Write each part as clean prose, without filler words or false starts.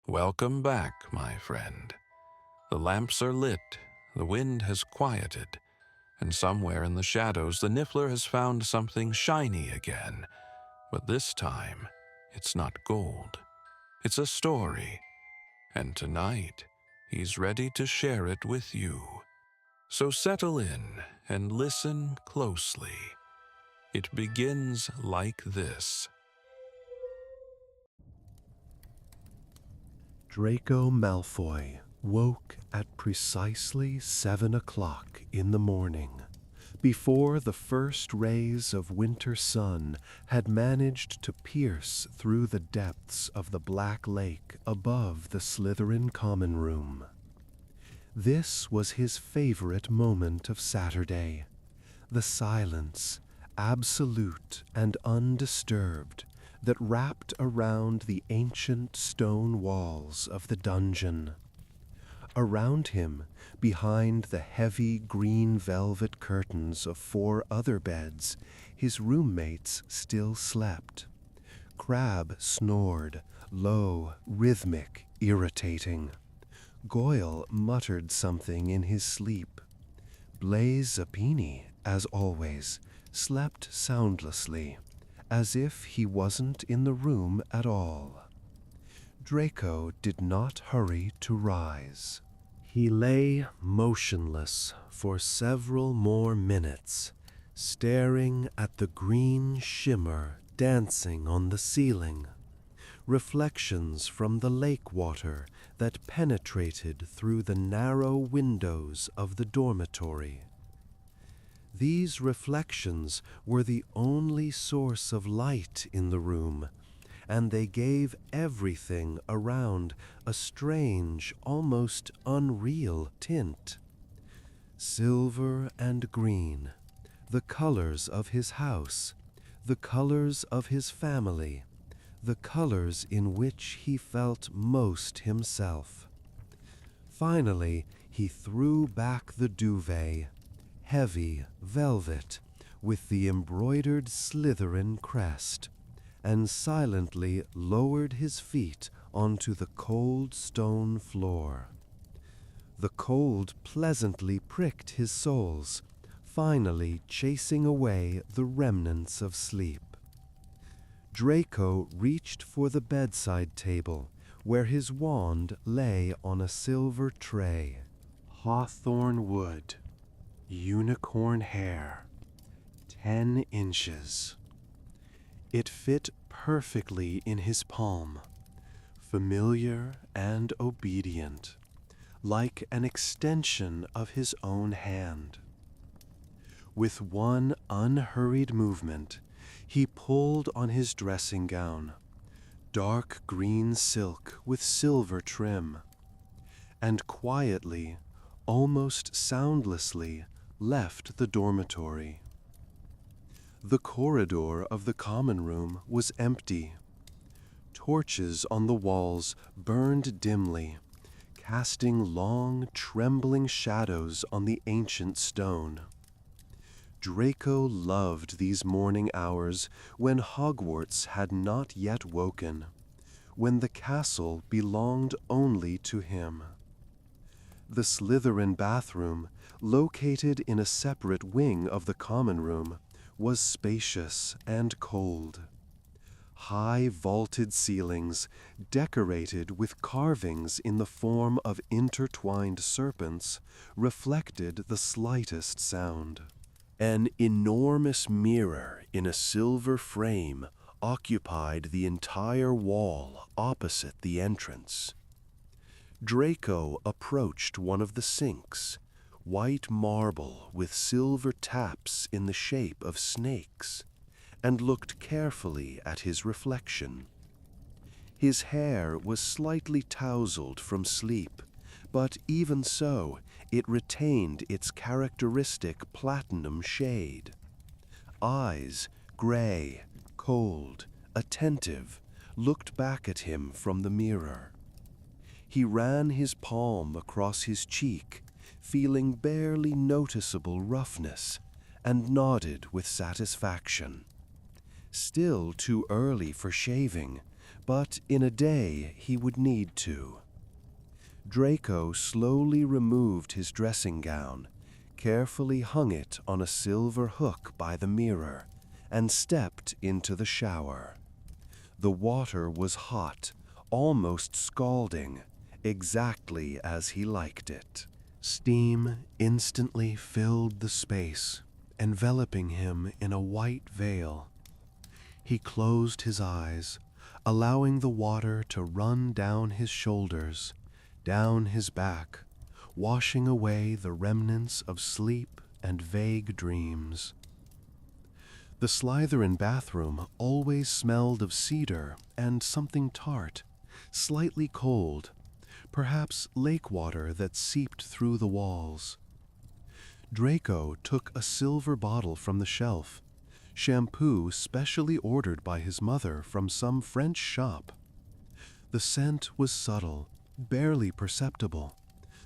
Welcome back, my friend. The lamps are lit, the wind has quieted, and somewhere in the shadows the Niffler has found something shiny again. But this time, it's not gold. It's a story, and tonight, he's ready to share it with you. So settle in and listen closely. It begins like this. Draco Malfoy woke at precisely 7 o'clock in the morning, before the first rays of winter sun had managed to pierce through the depths of the Black Lake above the Slytherin common room. This was his favorite moment of Saturday, the silence, absolute and undisturbed, that wrapped around the ancient stone walls of the dungeon. Around him, behind the heavy green velvet curtains of 4 other beds, his roommates still slept. Crabbe snored, low, rhythmic, irritating. Goyle muttered something in his sleep. Blaise Zapini, as always, slept soundlessly, as if he wasn't in the room at all. Draco did not hurry to rise. He lay motionless for several more minutes, staring at the green shimmer dancing on the ceiling, reflections from the lake water that penetrated through the narrow windows of the dormitory. These reflections were the only source of light in the room, and they gave everything around a strange, almost unreal tint. Silver and green, the colors of his house, the colors of his family, the colors in which he felt most himself. Finally, he threw back the duvet, heavy velvet, with the embroidered Slytherin crest, and silently lowered his feet onto the cold stone floor. The cold pleasantly pricked his soles, finally chasing away the remnants of sleep. Draco reached for the bedside table, where his wand lay on a silver tray. Hawthorn wood, unicorn hair, 10 inches. It fit perfectly in his palm, familiar and obedient, like an extension of his own hand. With one unhurried movement, he pulled on his dressing gown, dark green silk with silver trim, and quietly, almost soundlessly, left the dormitory. The corridor of the common room was empty. Torches on the walls burned dimly, casting long, trembling shadows on the ancient stone. Draco loved these morning hours when Hogwarts had not yet woken, when the castle belonged only to him. The Slytherin bathroom, located in a separate wing of the common room, was spacious and cold. High vaulted ceilings, decorated with carvings in the form of intertwined serpents, reflected the slightest sound. An enormous mirror in a silver frame occupied the entire wall opposite the entrance. Draco approached one of the sinks, white marble with silver taps in the shape of snakes, and looked carefully at his reflection. His hair was slightly tousled from sleep, but even so, it retained its characteristic platinum shade. Eyes, gray, cold, attentive, looked back at him from the mirror. He ran his palm across his cheek, feeling barely noticeable roughness, and nodded with satisfaction. Still too early for shaving, but in a day he would need to. Draco slowly removed his dressing gown, carefully hung it on a silver hook by the mirror, and stepped into the shower. The water was hot, almost scalding, exactly as he liked it. Steam instantly filled the space, enveloping him in a white veil. He closed his eyes, allowing the water to run down his shoulders, down his back, washing away the remnants of sleep and vague dreams. The Slytherin bathroom always smelled of cedar and something tart, slightly cold, perhaps lake water that seeped through the walls. Draco took a silver bottle from the shelf, shampoo specially ordered by his mother from some French shop. The scent was subtle, barely perceptible,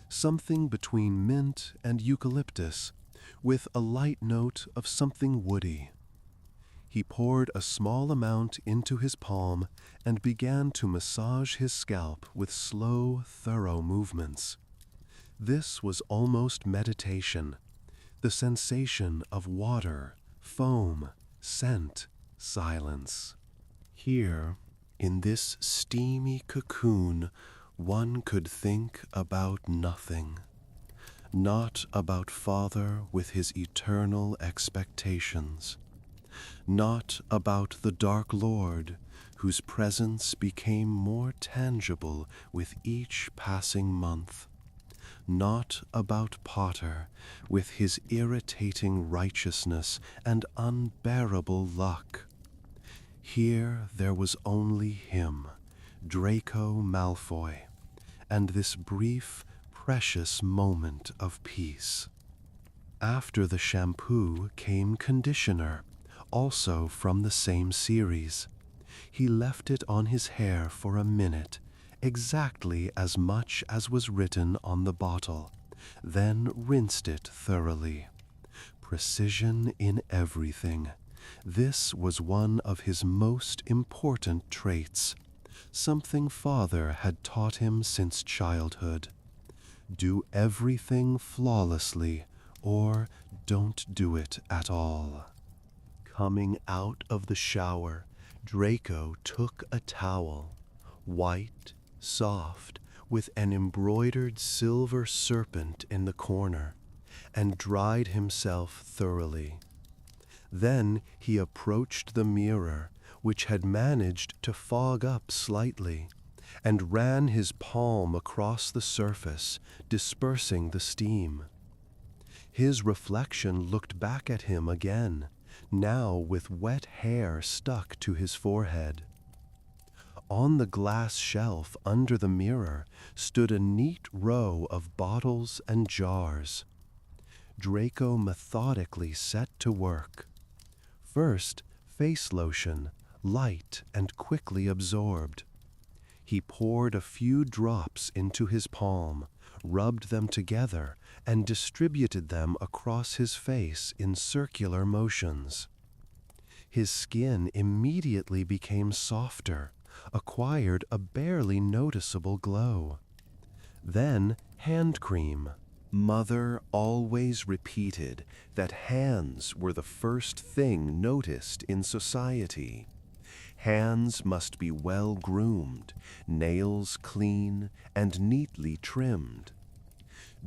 something between mint and eucalyptus, with a light note of something woody. He poured a small amount into his palm and began to massage his scalp with slow, thorough movements. This was almost meditation, the sensation of water, foam, scent, silence. Here, in this steamy cocoon, one could think about nothing. Not about Father with his eternal expectations. Not about the Dark Lord, whose presence became more tangible with each passing month. Not about Potter, with his irritating righteousness and unbearable luck. Here there was only him, Draco Malfoy, and this brief, precious moment of peace. After the shampoo came conditioner, also from the same series. He left it on his hair for a minute, exactly as much as was written on the bottle, then rinsed it thoroughly. Precision in everything. This was one of his most important traits, something Father had taught him since childhood. Do everything flawlessly, or don't do it at all. Coming out of the shower, Draco took a towel, white, soft, with an embroidered silver serpent in the corner, and dried himself thoroughly. Then he approached the mirror, which had managed to fog up slightly, and ran his palm across the surface, dispersing the steam. His reflection looked back at him again, now with wet hair stuck to his forehead. On the glass shelf under the mirror stood a neat row of bottles and jars. Draco methodically set to work. First, face lotion, light and quickly absorbed. He poured a few drops into his palm, rubbed them together, and distributed them across his face in circular motions. His skin immediately became softer, acquired a barely noticeable glow. Then hand cream. Mother always repeated that hands were the first thing noticed in society. Hands must be well groomed, nails clean and neatly trimmed.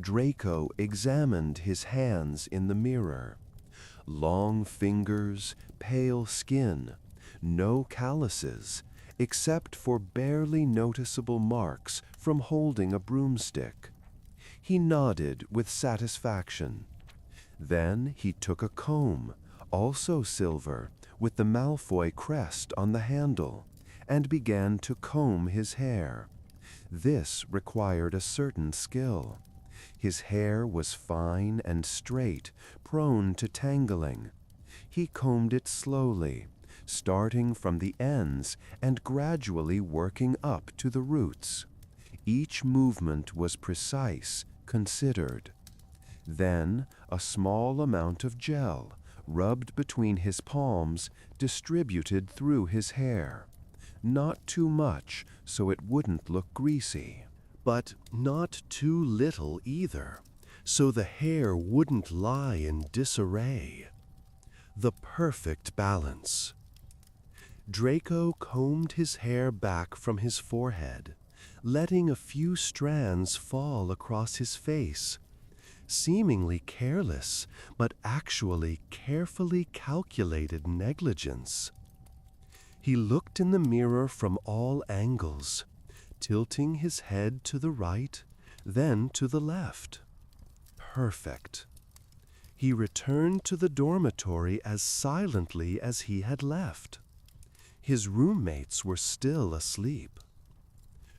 Draco examined his hands in the mirror. Long fingers, pale skin, no calluses, except for barely noticeable marks from holding a broomstick. He nodded with satisfaction. Then he took a comb, also silver, with the Malfoy crest on the handle, and began to comb his hair. This required a certain skill. His hair was fine and straight, prone to tangling. He combed it slowly, starting from the ends and gradually working up to the roots. Each movement was precise, considered. Then a small amount of gel, rubbed between his palms, distributed through his hair. Not too much so it wouldn't look greasy, but not too little either, so the hair wouldn't lie in disarray. The perfect balance. Draco combed his hair back from his forehead, letting a few strands fall across his face, seemingly careless, but actually carefully calculated negligence. He looked in the mirror from all angles, tilting his head to the right, then to the left. Perfect. He returned to the dormitory as silently as he had left. His roommates were still asleep.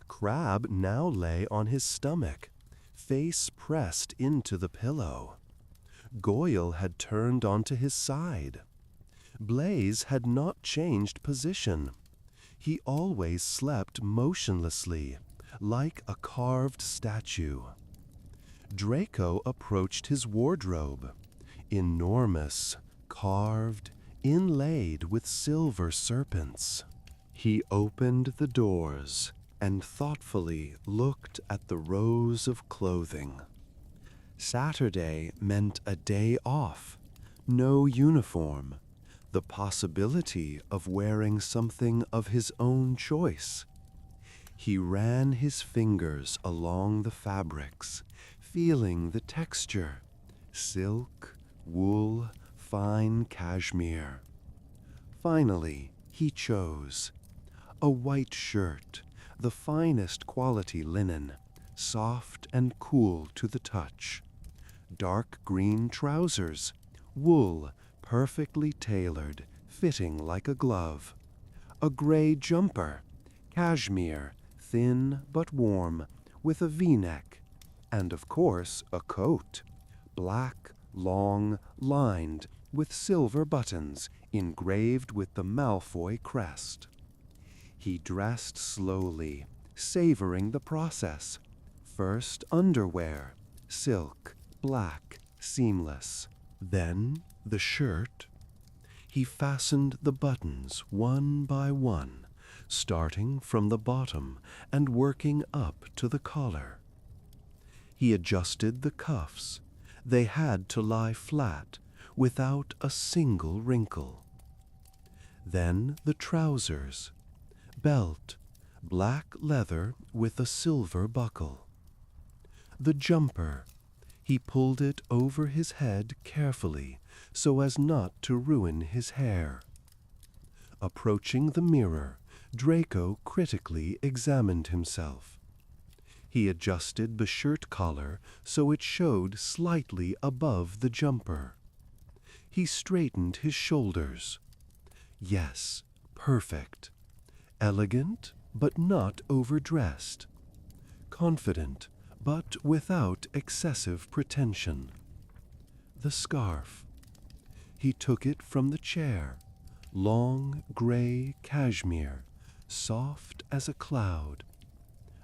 Crabbe now lay on his stomach, face pressed into the pillow. Goyle had turned onto his side. Blaise had not changed position. He always slept motionlessly, like a carved statue. Draco approached his wardrobe, enormous, carved, inlaid with silver serpents. He opened the doors and thoughtfully looked at the rows of clothing. Saturday meant a day off, no uniform, the possibility of wearing something of his own choice. He ran his fingers along the fabrics, feeling the texture: silk, wool, fine cashmere. Finally, he chose a white shirt, the finest quality linen, soft and cool to the touch. Dark green trousers, wool, perfectly tailored, fitting like a glove. A gray jumper, cashmere, thin but warm, with a V-neck. And of course, a coat, black, long, lined, with silver buttons, engraved with the Malfoy crest. He dressed slowly, savoring the process. First underwear, silk, black, seamless. Then the shirt. He fastened the buttons one by one, starting from the bottom and working up to the collar. He adjusted the cuffs. They had to lie flat, without a single wrinkle. Then the trousers. Belt, black leather with a silver buckle. The jumper. He pulled it over his head carefully, so as not to ruin his hair. Approaching the mirror, Draco critically examined himself. He adjusted the shirt collar so it showed slightly above the jumper. He straightened his shoulders. Yes, perfect. Elegant, but not overdressed. Confident, but without excessive pretension. The scarf. He took it from the chair. Long, gray cashmere, soft as a cloud.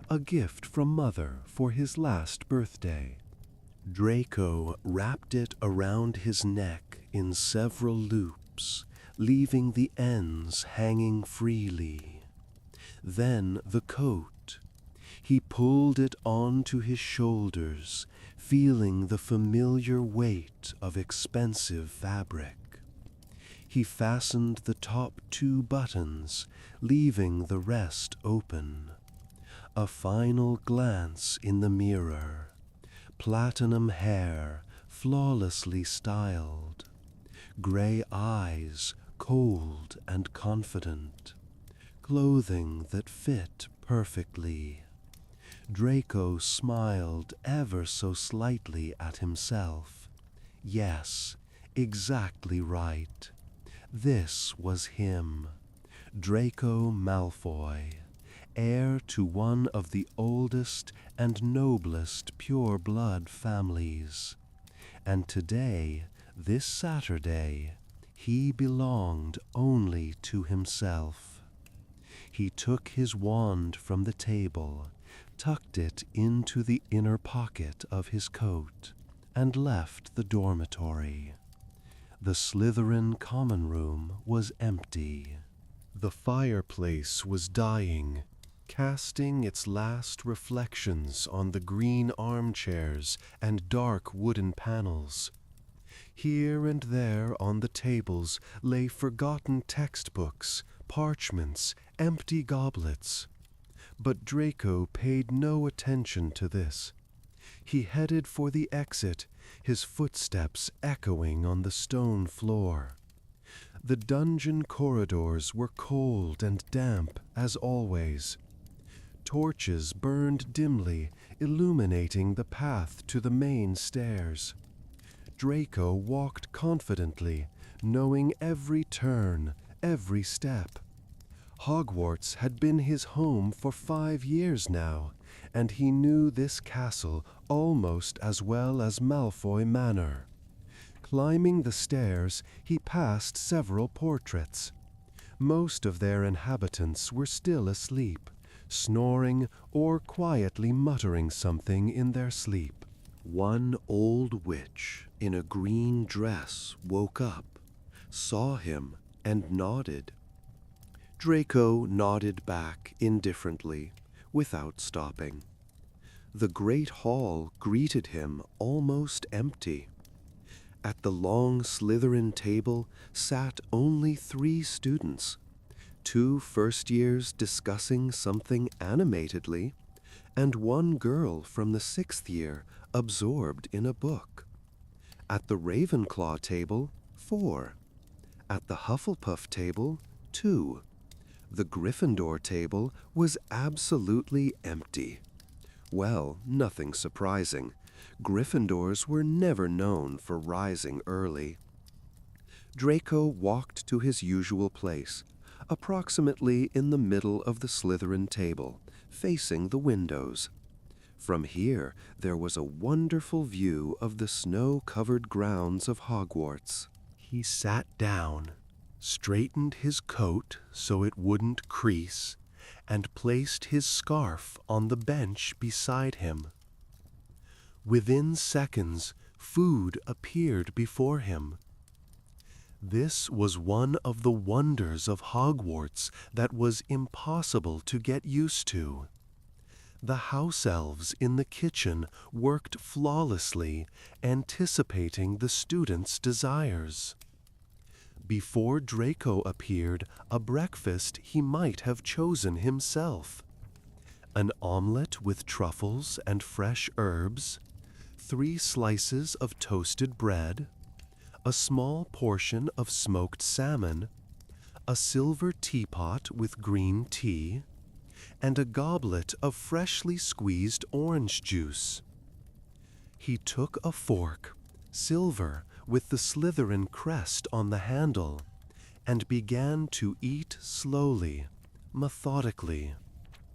A gift from Mother for his last birthday. Draco wrapped it around his neck in several loops, leaving the ends hanging freely. Then the coat. He pulled it onto his shoulders, feeling the familiar weight of expensive fabric. He fastened the top 2 buttons, leaving the rest open. A final glance in the mirror. Platinum hair, flawlessly styled. Gray eyes, cold and confident. Clothing that fit perfectly. Draco smiled ever so slightly at himself. Yes, exactly right. This was him, Draco Malfoy, heir to one of the oldest and noblest pure-blood families. And today, this Saturday, he belonged only to himself. He took his wand from the table, tucked it into the inner pocket of his coat, and left the dormitory. The Slytherin common room was empty. The fireplace was dying, casting its last reflections on the green armchairs and dark wooden panels. Here and there on the tables lay forgotten textbooks, parchments, empty goblets. But Draco paid no attention to this. He headed for the exit, his footsteps echoing on the stone floor. The dungeon corridors were cold and damp, as always. Torches burned dimly, illuminating the path to the main stairs. Draco walked confidently, knowing every turn, every step. Hogwarts had been his home for 5 years now, and he knew this castle almost as well as Malfoy Manor. Climbing the stairs, he passed several portraits. Most of their inhabitants were still asleep, snoring or quietly muttering something in their sleep. One old witch in a green dress woke up, saw him, and nodded. Draco nodded back indifferently, without stopping. The great hall greeted him almost empty. At the long Slytherin table sat only 3 students, 2 first-years discussing something animatedly, and 1 girl from the 6th year absorbed in a book. At the Ravenclaw table, 4. At the Hufflepuff table, 2. The Gryffindor table was absolutely empty. Well, nothing surprising. Gryffindors were never known for rising early. Draco walked to his usual place, approximately in the middle of the Slytherin table, facing the windows. From here, there was a wonderful view of the snow-covered grounds of Hogwarts. He sat down, straightened his coat so it wouldn't crease, and placed his scarf on the bench beside him. Within seconds, food appeared before him. This was one of the wonders of Hogwarts that was impossible to get used to. The house elves in the kitchen worked flawlessly, anticipating the students' desires. Before Draco appeared, a breakfast he might have chosen himself. An omelette with truffles and fresh herbs, 3 slices of toasted bread, a small portion of smoked salmon, a silver teapot with green tea, and a goblet of freshly squeezed orange juice. He took a fork, silver, with the Slytherin crest on the handle, and began to eat slowly, methodically.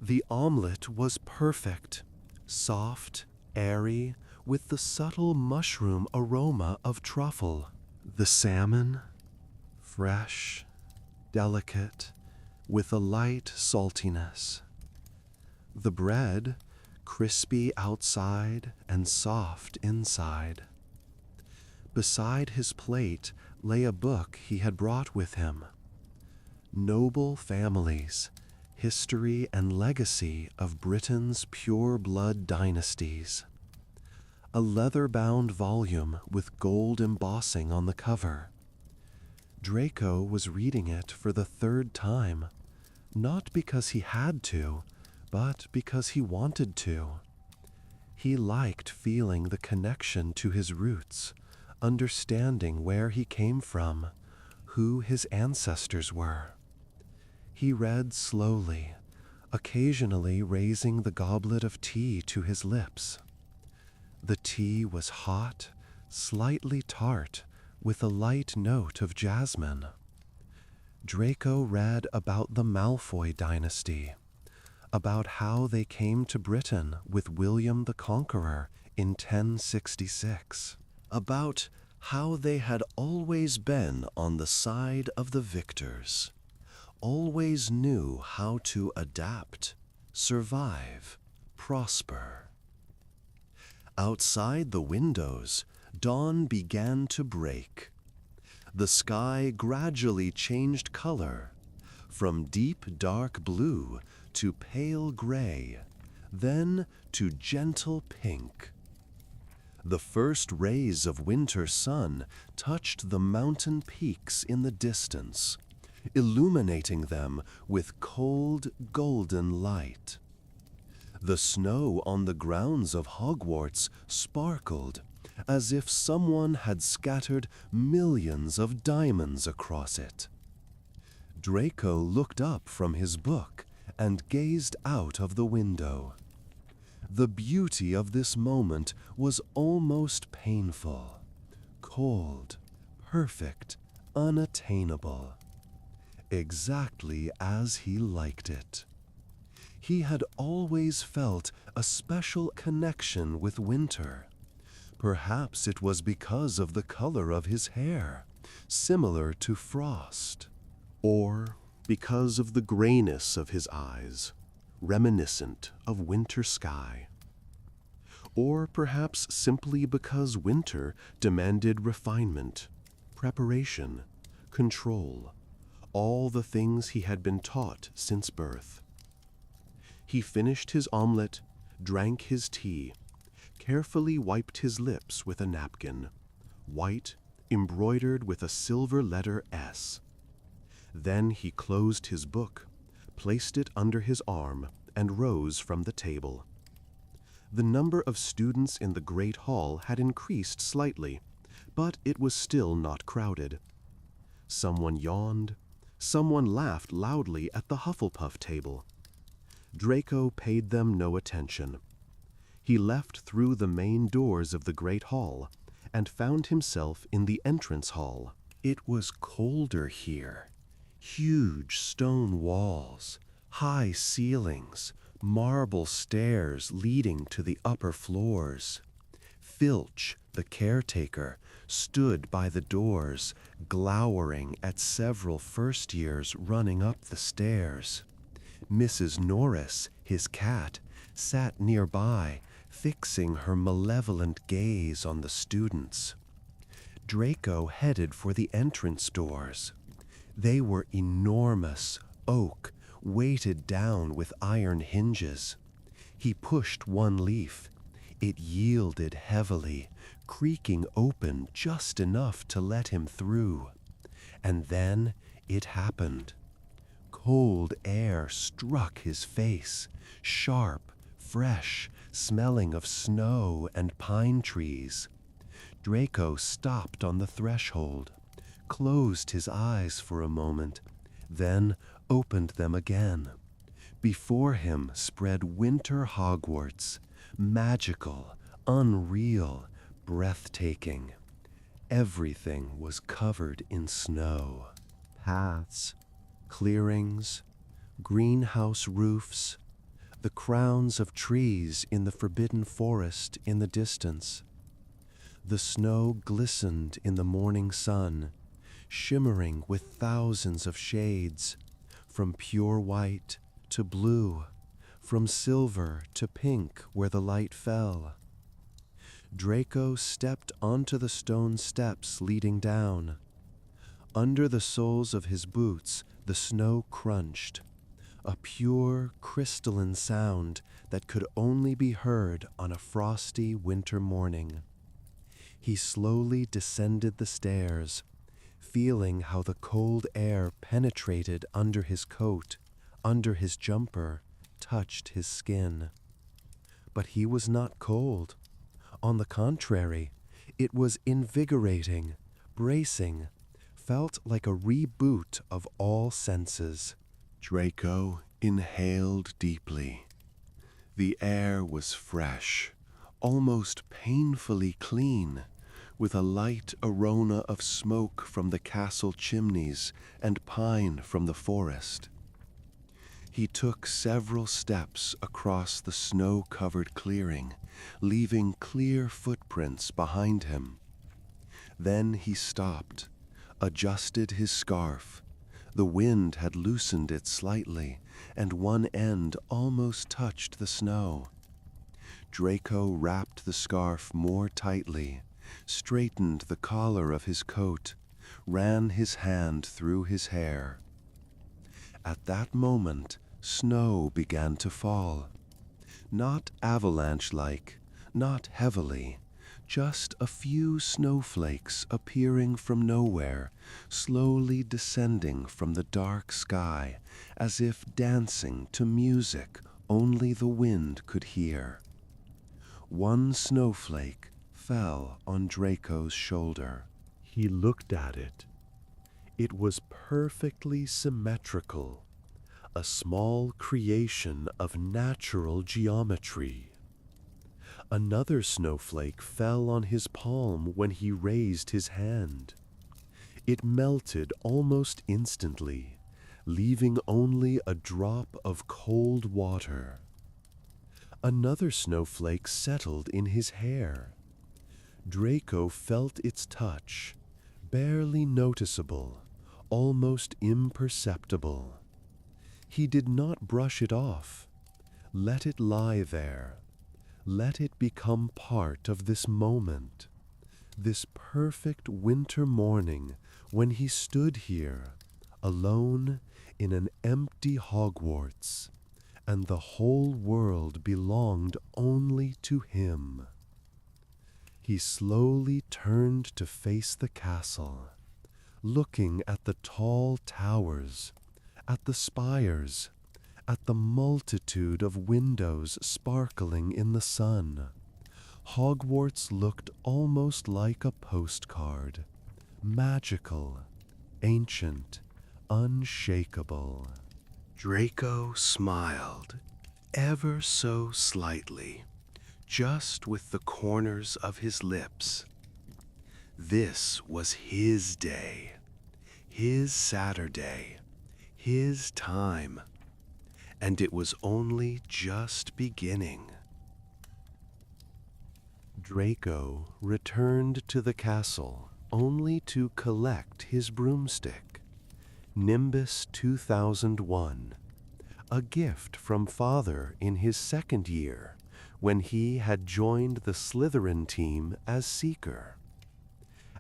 The omelette was perfect, soft, airy, with the subtle mushroom aroma of truffle. The salmon, fresh, delicate, with a light saltiness. The bread, crispy outside and soft inside. Beside his plate lay a book he had brought with him. Noble Families, History and Legacy of Britain's Pure-Blood Dynasties. A leather-bound volume with gold embossing on the cover. Draco was reading it for the 3rd time, not because he had to, but because he wanted to. He liked feeling the connection to his roots, understanding where he came from, who his ancestors were. He read slowly, occasionally raising the goblet of tea to his lips. The tea was hot, slightly tart, with a light note of jasmine. Draco read about the Malfoy dynasty, about how they came to Britain with William the Conqueror in 1066, about how they had always been on the side of the victors, always knew how to adapt, survive, prosper. Outside the windows, dawn began to break. The sky gradually changed color. from deep dark blue to pale gray, then to gentle pink. The first rays of winter sun touched the mountain peaks in the distance, illuminating them with cold, golden light. The snow on the grounds of Hogwarts sparkled as if someone had scattered millions of diamonds across it. Draco looked up from his book and gazed out of the window. The beauty of this moment was almost painful, cold, perfect, unattainable. Exactly as he liked it. He had always felt a special connection with winter. Perhaps it was because of the color of his hair, similar to frost, or because of the grayness of his eyes, reminiscent of winter sky. Or perhaps simply because winter demanded refinement, preparation, control, all the things he had been taught since birth. He finished his omelet, drank his tea, carefully wiped his lips with a napkin, white, embroidered with a silver letter S. Then he closed his book, placed it under his arm, and rose from the table. The number of students in the great hall had increased slightly, but it was still not crowded. Someone yawned. Someone laughed loudly at the Hufflepuff table. Draco paid them no attention. He left through the main doors of the great hall and found himself in the entrance hall. It was colder here. Huge stone walls, high ceilings, marble stairs leading to the upper floors. Filch, the caretaker, stood by the doors, glowering at several first years running up the stairs. Mrs. Norris, his cat, sat nearby, fixing her malevolent gaze on the students. Draco headed for the entrance doors. They were enormous, oak, weighted down with iron hinges. He pushed one leaf. It yielded heavily, creaking open just enough to let him through. And then it happened. Cold air struck his face, sharp, fresh, smelling of snow and pine trees. Draco stopped on the threshold, closed his eyes for a moment, then opened them again. Before him spread winter Hogwarts, magical, unreal, breathtaking. Everything was covered in snow. Paths, clearings, greenhouse roofs, the crowns of trees in the forbidden forest in the distance. The snow glistened in the morning sun, shimmering with thousands of shades, from pure white to blue, from silver to pink where the light fell. Draco stepped onto the stone steps leading down. Under the soles of his boots, the snow crunched, a pure, crystalline sound that could only be heard on a frosty winter morning. He slowly descended the stairs, feeling how the cold air penetrated under his coat, under his jumper, touched his skin. But he was not cold. On the contrary, it was invigorating, bracing, felt like a reboot of all senses. Draco inhaled deeply. The air was fresh, almost painfully clean, with a light aroma of smoke from the castle chimneys and pine from the forest. He took several steps across the snow-covered clearing, leaving clear footprints behind him. Then he stopped, adjusted his scarf. The wind had loosened it slightly, and one end almost touched the snow. Draco wrapped the scarf more tightly, straightened the collar of his coat, ran his hand through his hair. At that moment, snow began to fall. Not avalanche-like, not heavily, just a few snowflakes appearing from nowhere, slowly descending from the dark sky, as if dancing to music only the wind could hear. One snowflake fell on Draco's shoulder. He looked at it. It was perfectly symmetrical, a small creation of natural geometry. Another snowflake fell on his palm when he raised his hand. It melted almost instantly, leaving only a drop of cold water. Another snowflake settled in his hair. Draco felt its touch, barely noticeable, almost imperceptible. He did not brush it off. Let it lie there. Let it become part of this moment, this perfect winter morning when he stood here, alone in an empty Hogwarts, and the whole world belonged only to him. He slowly turned to face the castle, looking at the tall towers, at the spires, at the multitude of windows sparkling in the sun. Hogwarts looked almost like a postcard, magical, ancient, unshakable. Draco smiled, ever so slightly, just with the corners of his lips. This was his day, his Saturday, his time. And it was only just beginning. Draco returned to the castle only to collect his broomstick, Nimbus 2001, a gift from Father in his second year when he had joined the Slytherin team as Seeker.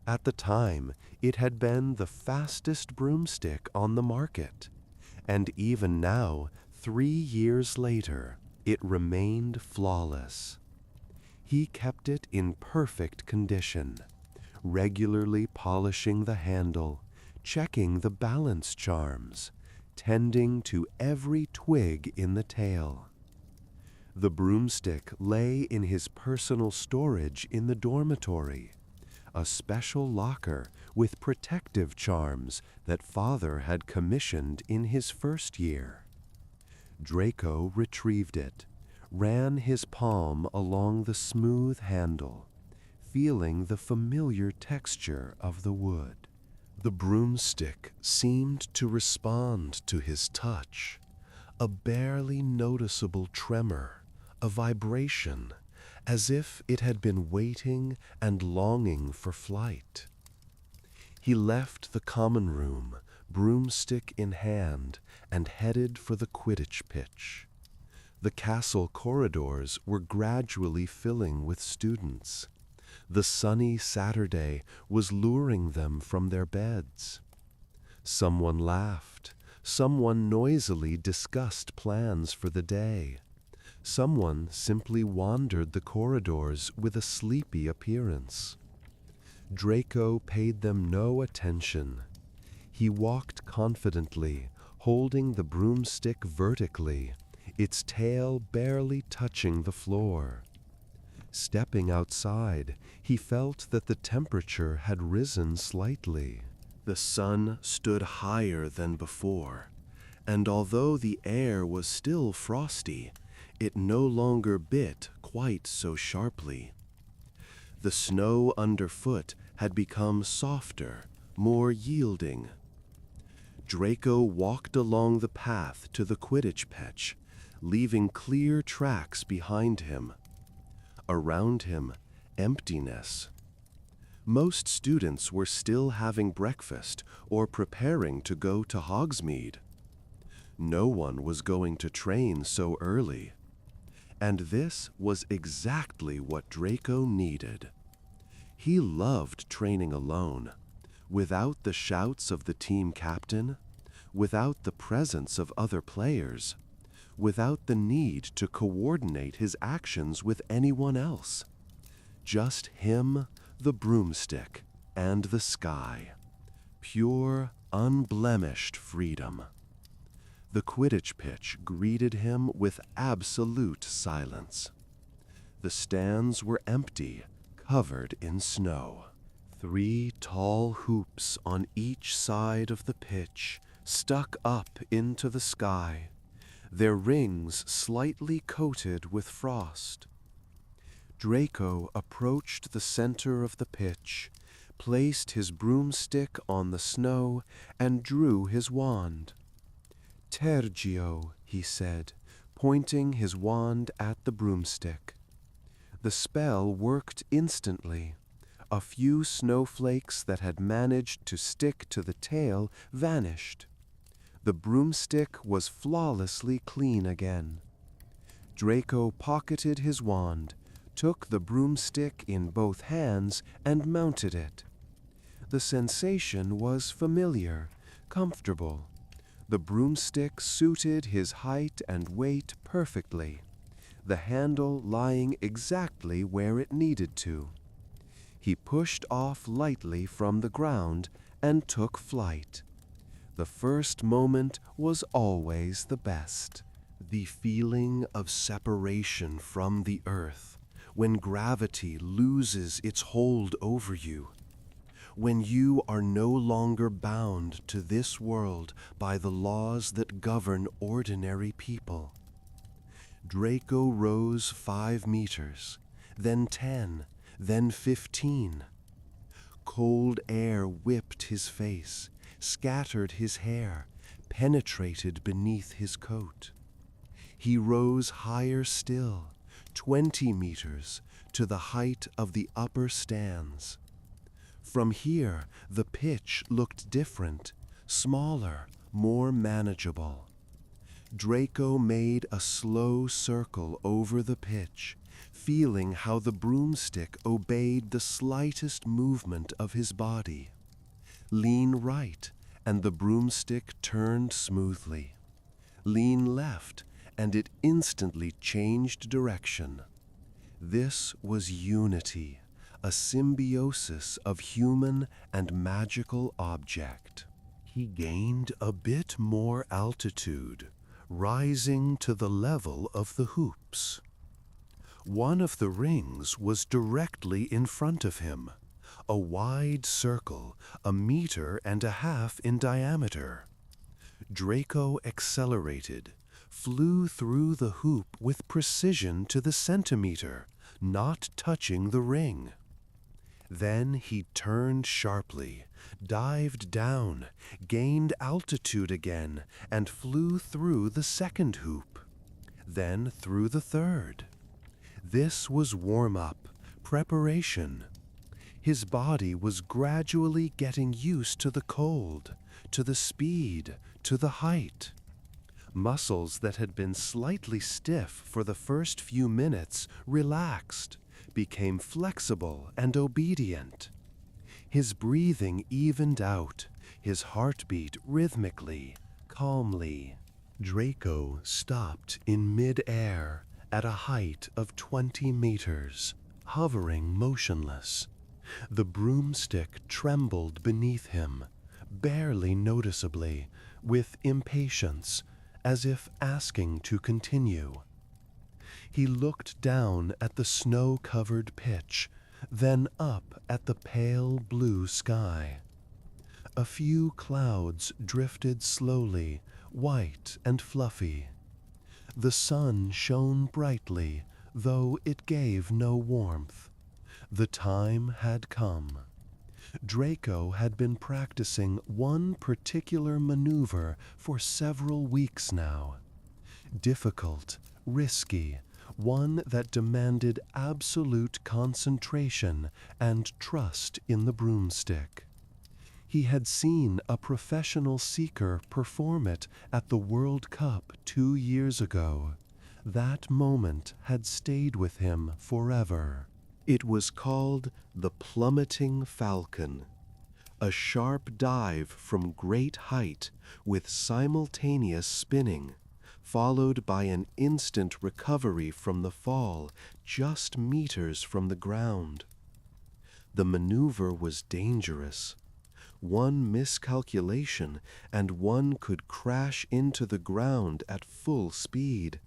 At the time, it had been the fastest broomstick on the market, and even now, 3 years later, it remained flawless. He kept it in perfect condition, regularly polishing the handle, checking the balance charms, tending to every twig in the tail. The broomstick lay in his personal storage in the dormitory, a special locker with protective charms that Father had commissioned in his first year. Draco retrieved it, ran his palm along the smooth handle, feeling the familiar texture of the wood. The broomstick seemed to respond to his touch, a barely noticeable tremor, a vibration, as if it had been waiting and longing for flight. He left the common room, broomstick in hand, and headed for the Quidditch pitch. The castle corridors were gradually filling with students. The sunny Saturday was luring them from their beds. Someone laughed. Someone noisily discussed plans for the day. Someone simply wandered the corridors with a sleepy appearance. Draco paid them no attention. He walked confidently, holding the broomstick vertically, its tail barely touching the floor. Stepping outside, he felt that the temperature had risen slightly. The sun stood higher than before, and although the air was still frosty, it no longer bit quite so sharply. The snow underfoot had become softer, more yielding. Draco walked along the path to the Quidditch pitch, leaving clear tracks behind him. Around him, emptiness. Most students were still having breakfast or preparing to go to Hogsmeade. No one was going to train so early. And this was exactly what Draco needed. He loved training alone, without the shouts of the team captain, without the presence of other players, without the need to coordinate his actions with anyone else. Just him, the broomstick, and the sky. Pure, unblemished freedom. The Quidditch pitch greeted him with absolute silence. The stands were empty, covered in snow. 3 tall hoops on each side of the pitch stuck up into the sky, their rings slightly coated with frost. Draco approached the center of the pitch, placed his broomstick on the snow, and drew his wand. "Tergio," he said, pointing his wand at the broomstick. The spell worked instantly. A few snowflakes that had managed to stick to the tail vanished. The broomstick was flawlessly clean again. Draco pocketed his wand, took the broomstick in both hands, and mounted it. The sensation was familiar, comfortable. The broomstick suited his height and weight perfectly, the handle lying exactly where it needed to. He pushed off lightly from the ground and took flight. The first moment was always the best. The feeling of separation from the earth, when gravity loses its hold over you, when you are no longer bound to this world by the laws that govern ordinary people. Draco rose 5 meters, then 10, then 15. Cold air whipped his face, scattered his hair, penetrated beneath his coat. He rose higher still, 20 meters, to the height of the upper stands. From here, the pitch looked different, smaller, more manageable. Draco made a slow circle over the pitch, feeling how the broomstick obeyed the slightest movement of his body. Lean right, and the broomstick turned smoothly. Lean left, and it instantly changed direction. This was unity, a symbiosis of human and magical object. He gained a bit more altitude, rising to the level of the hoops. One of the rings was directly in front of him, a wide circle, 1.5 meters in diameter. Draco accelerated, flew through the hoop with precision to the centimeter, not touching the ring. Then he turned sharply, dived down, gained altitude again, and flew through the second hoop, then through the third. This was warm-up, preparation. His body was gradually getting used to the cold, to the speed, to the height. Muscles that had been slightly stiff for the first few minutes relaxed, became flexible and obedient. His breathing evened out, his heartbeat rhythmically, calmly. Draco stopped in mid-air at a height of 20 meters, hovering motionless. The broomstick trembled beneath him, barely noticeably, with impatience, as if asking to continue. He looked down at the snow-covered pitch, then up at the pale blue sky. A few clouds drifted slowly, white and fluffy. The sun shone brightly, though it gave no warmth. The time had come. Draco had been practicing one particular maneuver for several weeks now. Difficult, risky, one that demanded absolute concentration and trust in the broomstick. He had seen a professional seeker perform it at the World Cup 2 years ago. That moment had stayed with him forever. It was called the plummeting falcon, A sharp dive from great height with simultaneous spinning, followed by an instant recovery from the fall just meters from the ground. The maneuver was dangerous. One miscalculation and one could crash into the ground at full speed.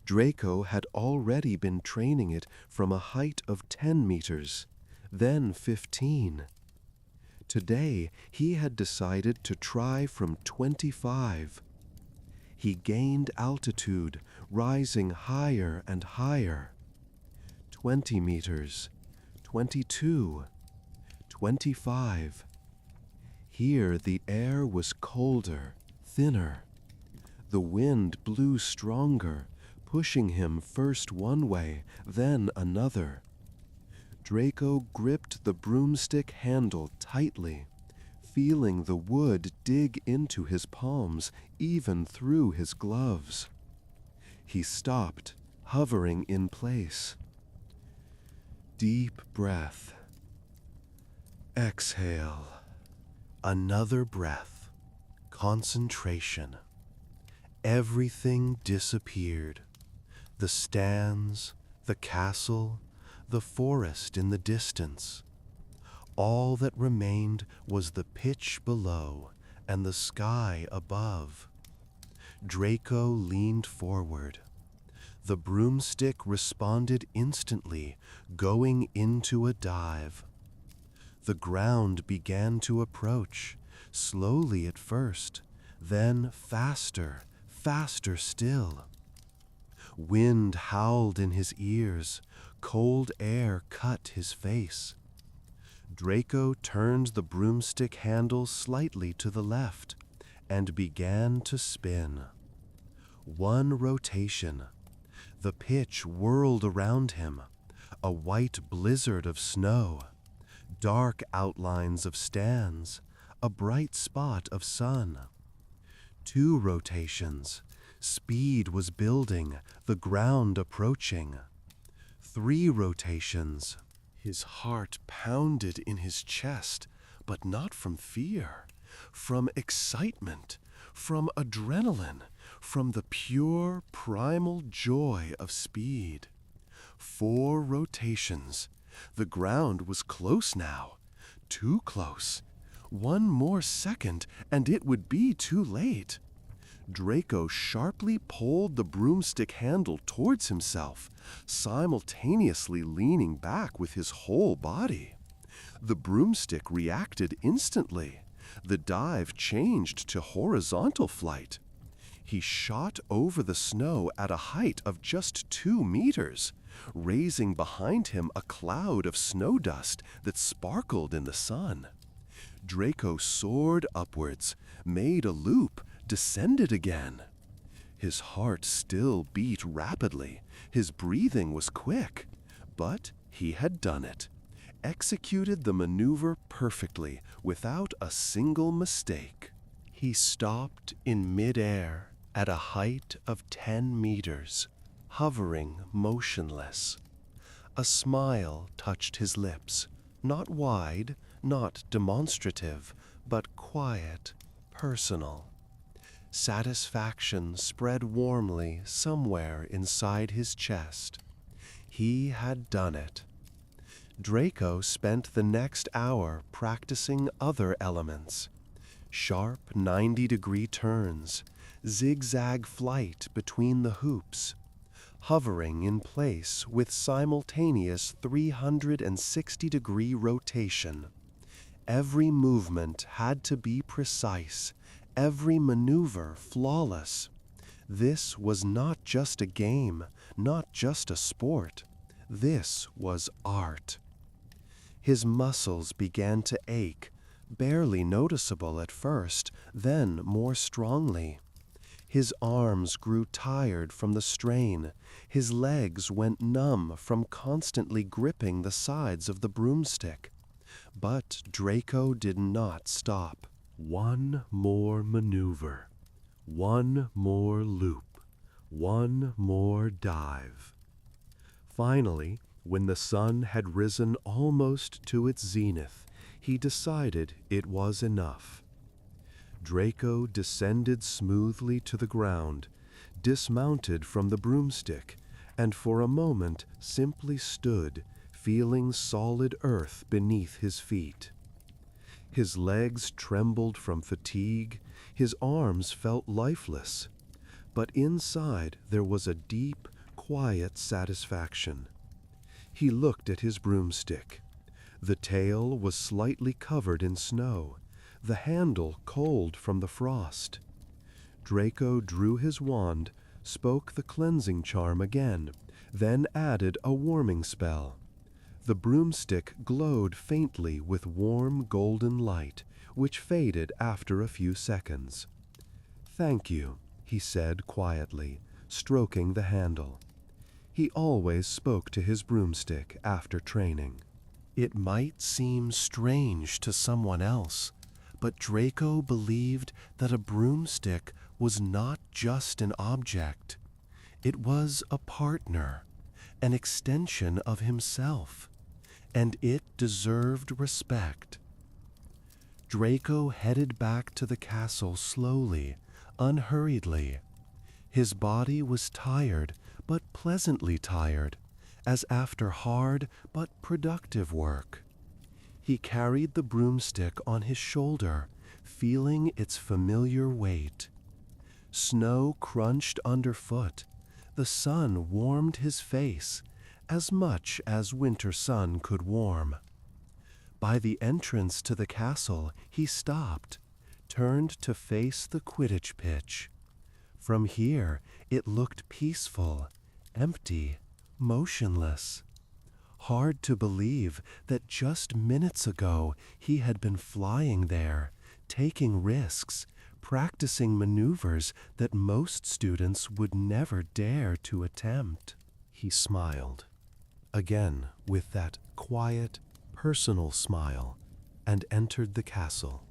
Draco had already been training it from a height of 10 meters, then 15. Today, he had decided to try from 25. He gained altitude, rising higher and higher. 20 meters, 22, 25. Here the air was colder, thinner. The wind blew stronger, pushing him first one way, then another. Draco gripped the broomstick handle tightly, feeling the wood dig into his palms, even through his gloves. He stopped, hovering in place. Deep breath. Exhale. Another breath. Concentration. Everything disappeared. The stands, the castle, the forest in the distance. All that remained was the pitch below and the sky above. Draco leaned forward. The broomstick responded instantly, going into a dive. The ground began to approach, slowly at first, then faster, faster still. Wind howled in his ears, cold air cut his face. Draco turned the broomstick handle slightly to the left and began to spin. One rotation. The pitch whirled around him, a white blizzard of snow, dark outlines of stands, a bright spot of sun. 2 rotations. Speed was building, the ground approaching. 3 rotations. His heart pounded in his chest, but not from fear, from excitement, from adrenaline, from the pure primal joy of speed. 4 rotations. The ground was close now, too close. 1 more second and it would be too late. Draco sharply pulled the broomstick handle towards himself, simultaneously leaning back with his whole body. The broomstick reacted instantly. The dive changed to horizontal flight. He shot over the snow at a height of just 2 meters, raising behind him a cloud of snow dust that sparkled in the sun. Draco soared upwards, made a loop, descended again. His heart still beat rapidly. His breathing was quick. But he had done it. Executed the maneuver perfectly, without a single mistake. He stopped in midair at a height of 10 meters, hovering motionless. A smile touched his lips, not wide, not demonstrative, but quiet, personal. Satisfaction spread warmly somewhere inside his chest. He had done it. Draco spent the next hour practicing other elements. Sharp 90-degree turns, zigzag flight between the hoops, hovering in place with simultaneous 360-degree rotation. Every movement had to be precise, every maneuver flawless. This was not just a game, not just a sport. This was art. His muscles began to ache, barely noticeable at first, then more strongly. His arms grew tired from the strain. His legs went numb from constantly gripping the sides of the broomstick. But Draco did not stop. One more maneuver. One more loop. One more dive. Finally, when the sun had risen almost to its zenith, he decided it was enough. Draco descended smoothly to the ground, dismounted from the broomstick, and for a moment simply stood, feeling solid earth beneath his feet. His legs trembled from fatigue, his arms felt lifeless, but inside there was a deep, quiet satisfaction. He looked at his broomstick. The tail was slightly covered in snow, the handle cold from the frost. Draco drew his wand, spoke the cleansing charm again, then added a warming spell. The broomstick glowed faintly with warm golden light, which faded after a few seconds. "Thank you," he said quietly, stroking the handle. He always spoke to his broomstick after training. It might seem strange to someone else, but Draco believed that a broomstick was not just an object. It was a partner, an extension of himself, and it deserved respect. Draco headed back to the castle slowly, unhurriedly. His body was tired, but pleasantly tired, as after hard but productive work. He carried the broomstick on his shoulder, feeling its familiar weight. Snow crunched underfoot. The sun warmed his face, as much as winter sun could warm. By the entrance to the castle, he stopped, turned to face the Quidditch pitch. From here, it looked peaceful, empty, motionless. Hard to believe that just minutes ago he had been flying there, taking risks, practicing maneuvers that most students would never dare to attempt. He smiled, again with that quiet, personal smile, and entered the castle.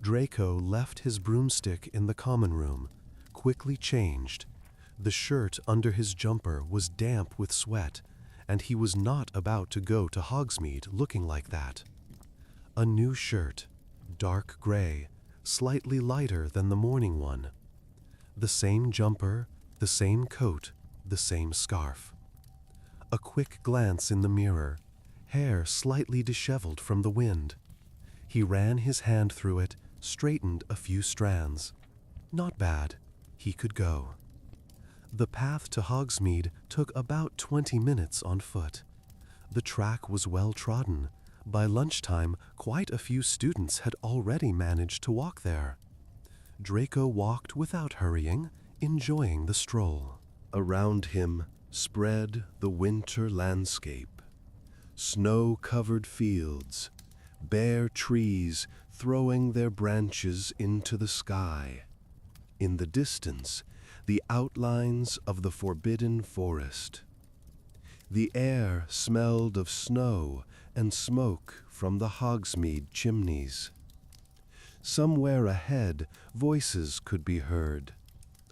Draco left his broomstick in the common room, quickly changed. The shirt under his jumper was damp with sweat, and he was not about to go to Hogsmeade looking like that. A new shirt, dark gray, slightly lighter than the morning one. The same jumper, the same coat, the same scarf. A quick glance in the mirror, hair slightly disheveled from the wind. He ran his hand through it, straightened a few strands. Not bad. He could go. The path to Hogsmeade took about 20 minutes on foot. The track was well trodden. By lunchtime, quite a few students had already managed to walk there. Draco walked without hurrying, enjoying the stroll. Around him spread the winter landscape. Snow-covered fields, bare trees throwing their branches into the sky. In the distance, the outlines of the forbidden forest. The air smelled of snow and smoke from the Hogsmeade chimneys. Somewhere ahead, voices could be heard.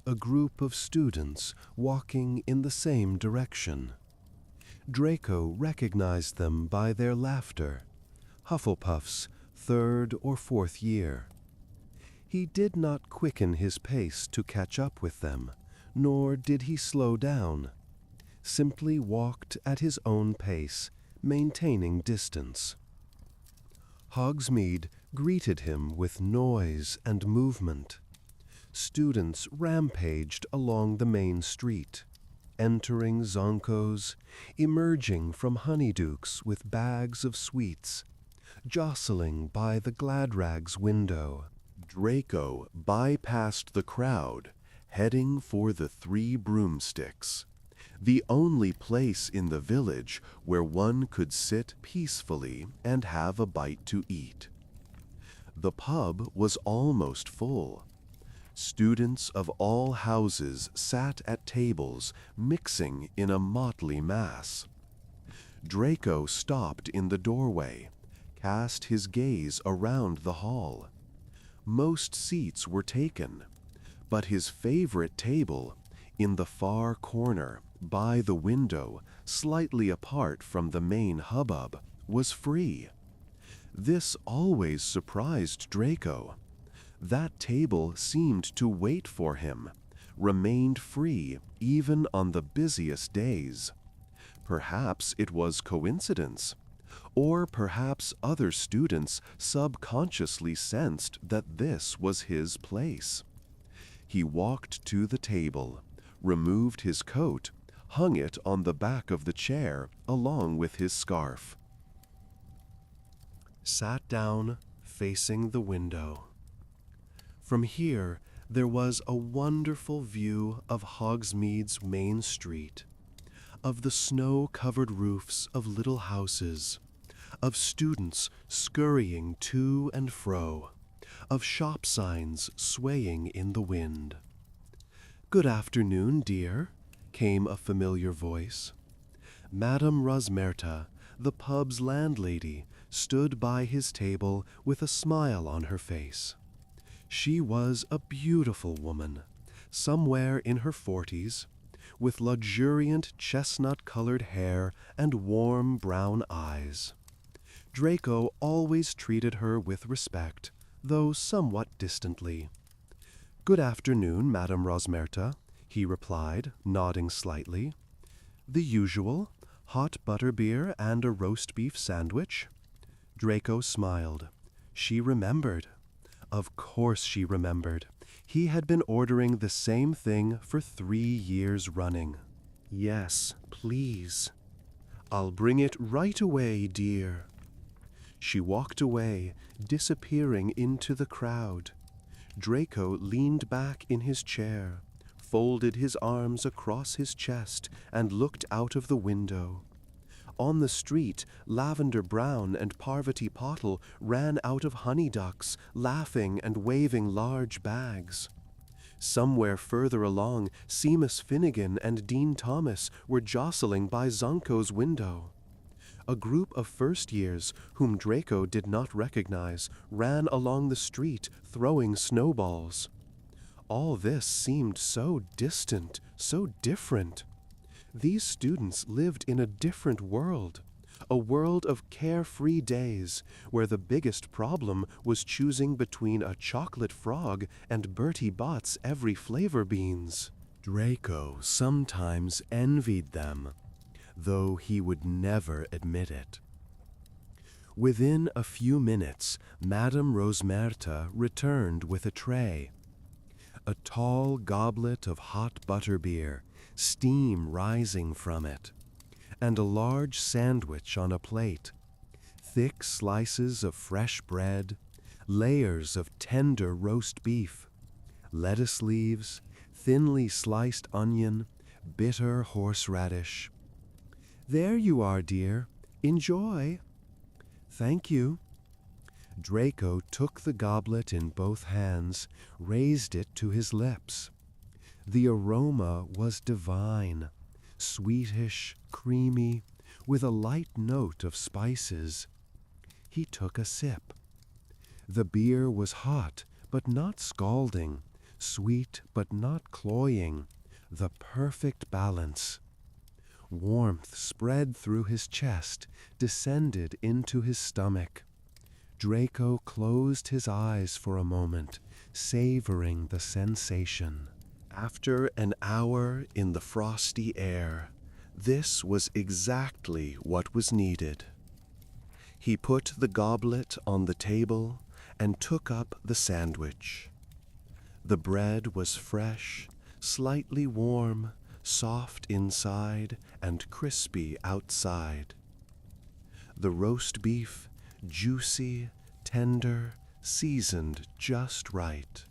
A group of students walking in the same direction. Draco recognized them by their laughter. Hufflepuff's third or fourth year. He did not quicken his pace to catch up with them, nor did he slow down. Simply walked at his own pace, maintaining distance. Hogsmeade greeted him with noise and movement. Students rampaged along the main street, entering Zonkos, emerging from honeydukes with bags of sweets, jostling by the Gladrag's window. Draco bypassed the crowd, heading for the Three Broomsticks, the only place in the village where one could sit peacefully and have a bite to eat. The pub was almost full. Students of all houses sat at tables, mixing in a motley mass. Draco stopped in the doorway, cast his gaze around the hall. Most seats were taken, but his favorite table, in the far corner, by the window, slightly apart from the main hubbub, was free. This always surprised Draco. That table seemed to wait for him, remained free even on the busiest days. Perhaps it was coincidence, or perhaps other students subconsciously sensed that this was his place. He walked to the table, removed his coat, hung it on the back of the chair along with his scarf. Sat down, facing the window. From here, there was a wonderful view of Hogsmeade's main street, of the snow-covered roofs of little houses, of students scurrying to and fro, of shop signs swaying in the wind. "Good afternoon, dear," came a familiar voice. Madame Rosmerta, the pub's landlady, stood by his table with a smile on her face. She was a beautiful woman, somewhere in her 40s, with luxuriant chestnut-colored hair and warm brown eyes. Draco always treated her with respect, though somewhat distantly. "Good afternoon, Madame Rosmerta," he replied, nodding slightly. "The usual, hot butterbeer and a roast beef sandwich?" Draco smiled. She remembered. Of course she remembered. He had been ordering the same thing for 3 years running. "Yes, please." "I'll bring it right away, dear." She walked away, disappearing into the crowd. Draco leaned back in his chair, folded his arms across his chest, and looked out of the window. On the street, Lavender Brown and Parvati Pottle ran out of honey ducks, laughing and waving large bags. Somewhere further along, Seamus Finnegan and Dean Thomas were jostling by Zonko's window. A group of first years, whom Draco did not recognize, ran along the street, throwing snowballs. All this seemed so distant, so different. These students lived in a different world, a world of carefree days, where the biggest problem was choosing between a chocolate frog and Bertie Bott's every flavor beans. Draco sometimes envied them, though he would never admit it. Within a few minutes, Madame Rosmerta returned with a tray. A tall goblet of hot butterbeer, steam rising from it, and a large sandwich on a plate, thick slices of fresh bread, layers of tender roast beef, lettuce leaves, thinly sliced onion, bitter horseradish. "There you are, dear. Enjoy." "Thank you." Draco took the goblet in both hands, raised it to his lips. The aroma was divine, sweetish, creamy, with a light note of spices. He took a sip. The beer was hot, but not scalding, sweet, but not cloying, the perfect balance. Warmth spread through his chest, descended into his stomach. Draco closed his eyes for a moment, savoring the sensation. After an hour in the frosty air, this was exactly what was needed. He put the goblet on the table and took up the sandwich. The bread was fresh, slightly warm, soft inside and crispy outside. The roast beef, juicy, tender, seasoned just right.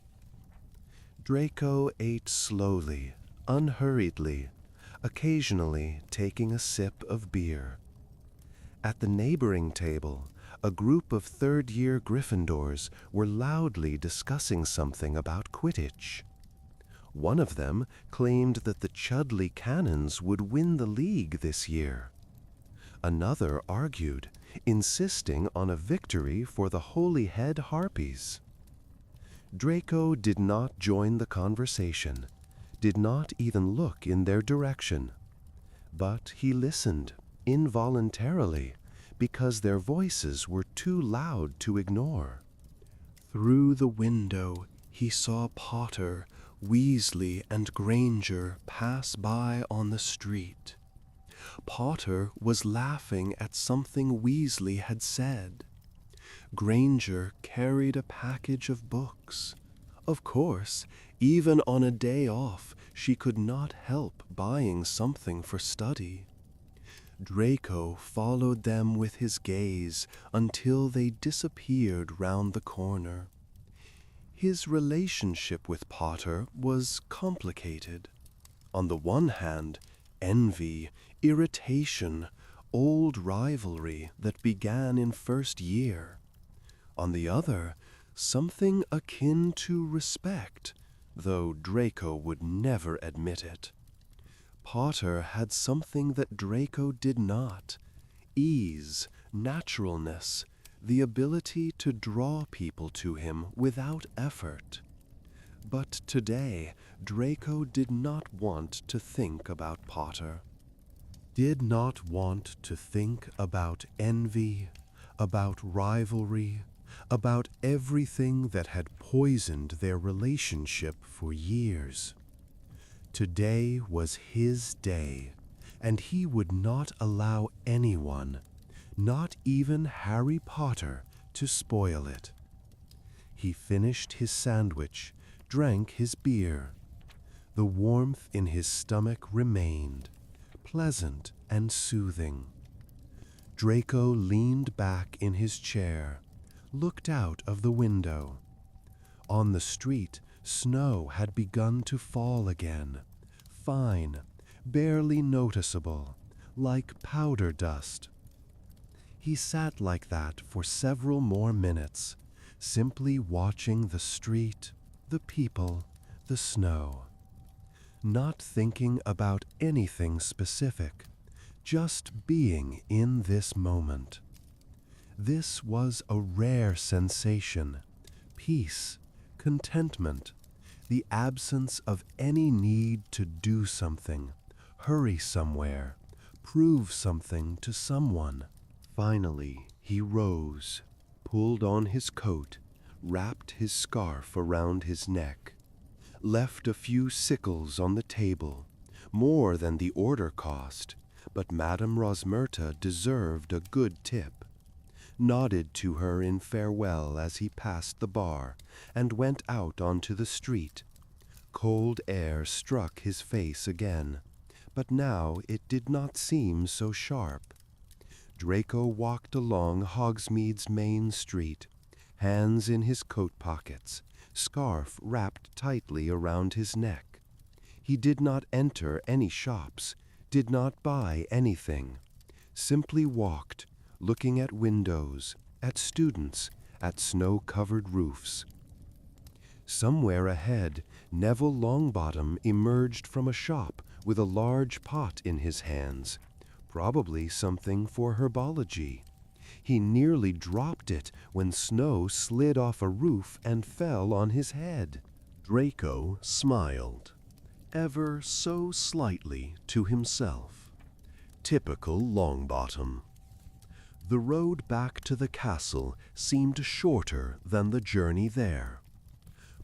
Draco ate slowly, unhurriedly, occasionally taking a sip of beer. At the neighboring table, a group of third-year Gryffindors were loudly discussing something about Quidditch. One of them claimed that the Chudley Cannons would win the league this year. Another argued, insisting on a victory for the Holyhead Harpies. Draco did not join the conversation, did not even look in their direction. But he listened, involuntarily, because their voices were too loud to ignore. Through the window, he saw Potter, Weasley, and Granger pass by on the street. Potter was laughing at something Weasley had said. Granger carried a package of books. Of course, even on a day off, she could not help buying something for study. Draco followed them with his gaze until they disappeared round the corner. His relationship with Potter was complicated. On the one hand, envy, irritation, old rivalry that began in first year. On the other, something akin to respect, though Draco would never admit it. Potter had something that Draco did not: ease, naturalness, the ability to draw people to him without effort. But today, Draco did not want to think about Potter. Did not want to think about envy, about rivalry, about everything that had poisoned their relationship for years. Today was his day, and he would not allow anyone, not even Harry Potter, to spoil it. He finished his sandwich, drank his beer. The warmth in his stomach remained, pleasant and soothing. Draco leaned back in his chair, looked out of the window. On the street, snow had begun to fall again, fine, barely noticeable, like powder dust. He sat like that for several more minutes, simply watching the street, the people, the snow. Not thinking about anything specific, just being in this moment. This was a rare sensation: peace, contentment, the absence of any need to do something, hurry somewhere, prove something to someone. Finally, he rose, pulled on his coat, wrapped his scarf around his neck, left a few sickles on the table, more than the order cost, but Madame Rosmerta deserved a good tip, nodded to her in farewell as he passed the bar, and went out onto the street. Cold air struck his face again, but now it did not seem so sharp. Draco walked along Hogsmeade's main street, hands in his coat pockets, scarf wrapped tightly around his neck. He did not enter any shops, did not buy anything, simply walked, looking at windows, at students, at snow-covered roofs. Somewhere ahead, Neville Longbottom emerged from a shop with a large pot in his hands, probably something for herbology. He nearly dropped it when snow slid off a roof and fell on his head. Draco smiled, ever so slightly to himself. Typical Longbottom. The road back to the castle seemed shorter than the journey there.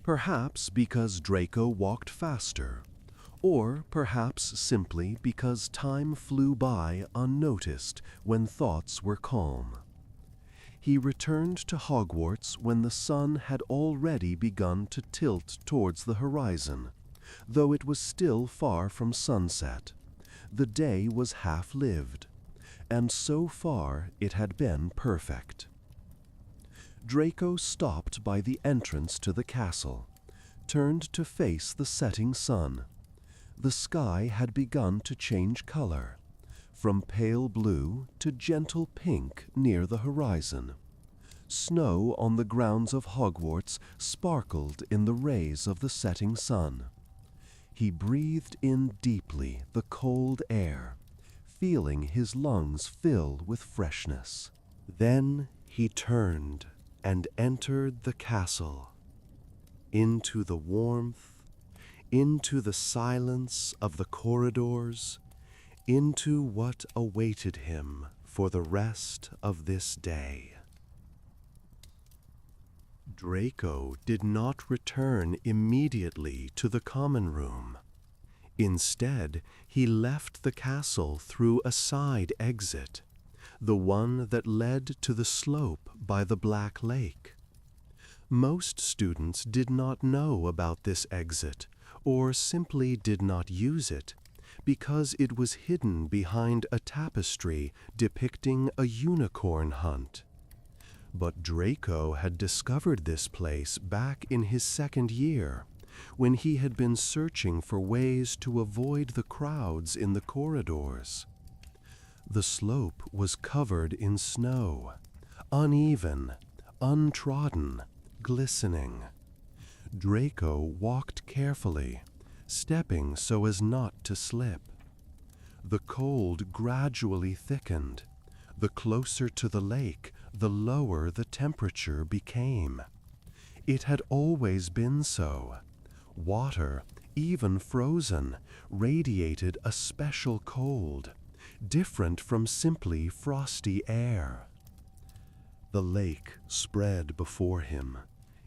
Perhaps because Draco walked faster, or perhaps simply because time flew by unnoticed when thoughts were calm. He returned to Hogwarts when the sun had already begun to tilt towards the horizon, though it was still far from sunset. The day was half-lived, and so far it had been perfect. Draco stopped by the entrance to the castle, turned to face the setting sun. The sky had begun to change color, from pale blue to gentle pink near the horizon. Snow on the grounds of Hogwarts sparkled in the rays of the setting sun. He breathed in deeply the cold air, feeling his lungs fill with freshness. Then he turned and entered the castle, into the warmth, into the silence of the corridors, into what awaited him for the rest of this day. Draco did not return immediately to the common room. Instead, he left the castle through a side exit, the one that led to the slope by the Black Lake. Most students did not know about this exit, or simply did not use it, because it was hidden behind a tapestry depicting a unicorn hunt. But Draco had discovered this place back in his second year, when he had been searching for ways to avoid the crowds in the corridors. The slope was covered in snow, uneven, untrodden, glistening. Draco walked carefully, stepping so as not to slip. The cold gradually thickened. The closer to the lake, the lower the temperature became. It had always been so. Water, even frozen, radiated a special cold, different from simply frosty air. The lake spread before him,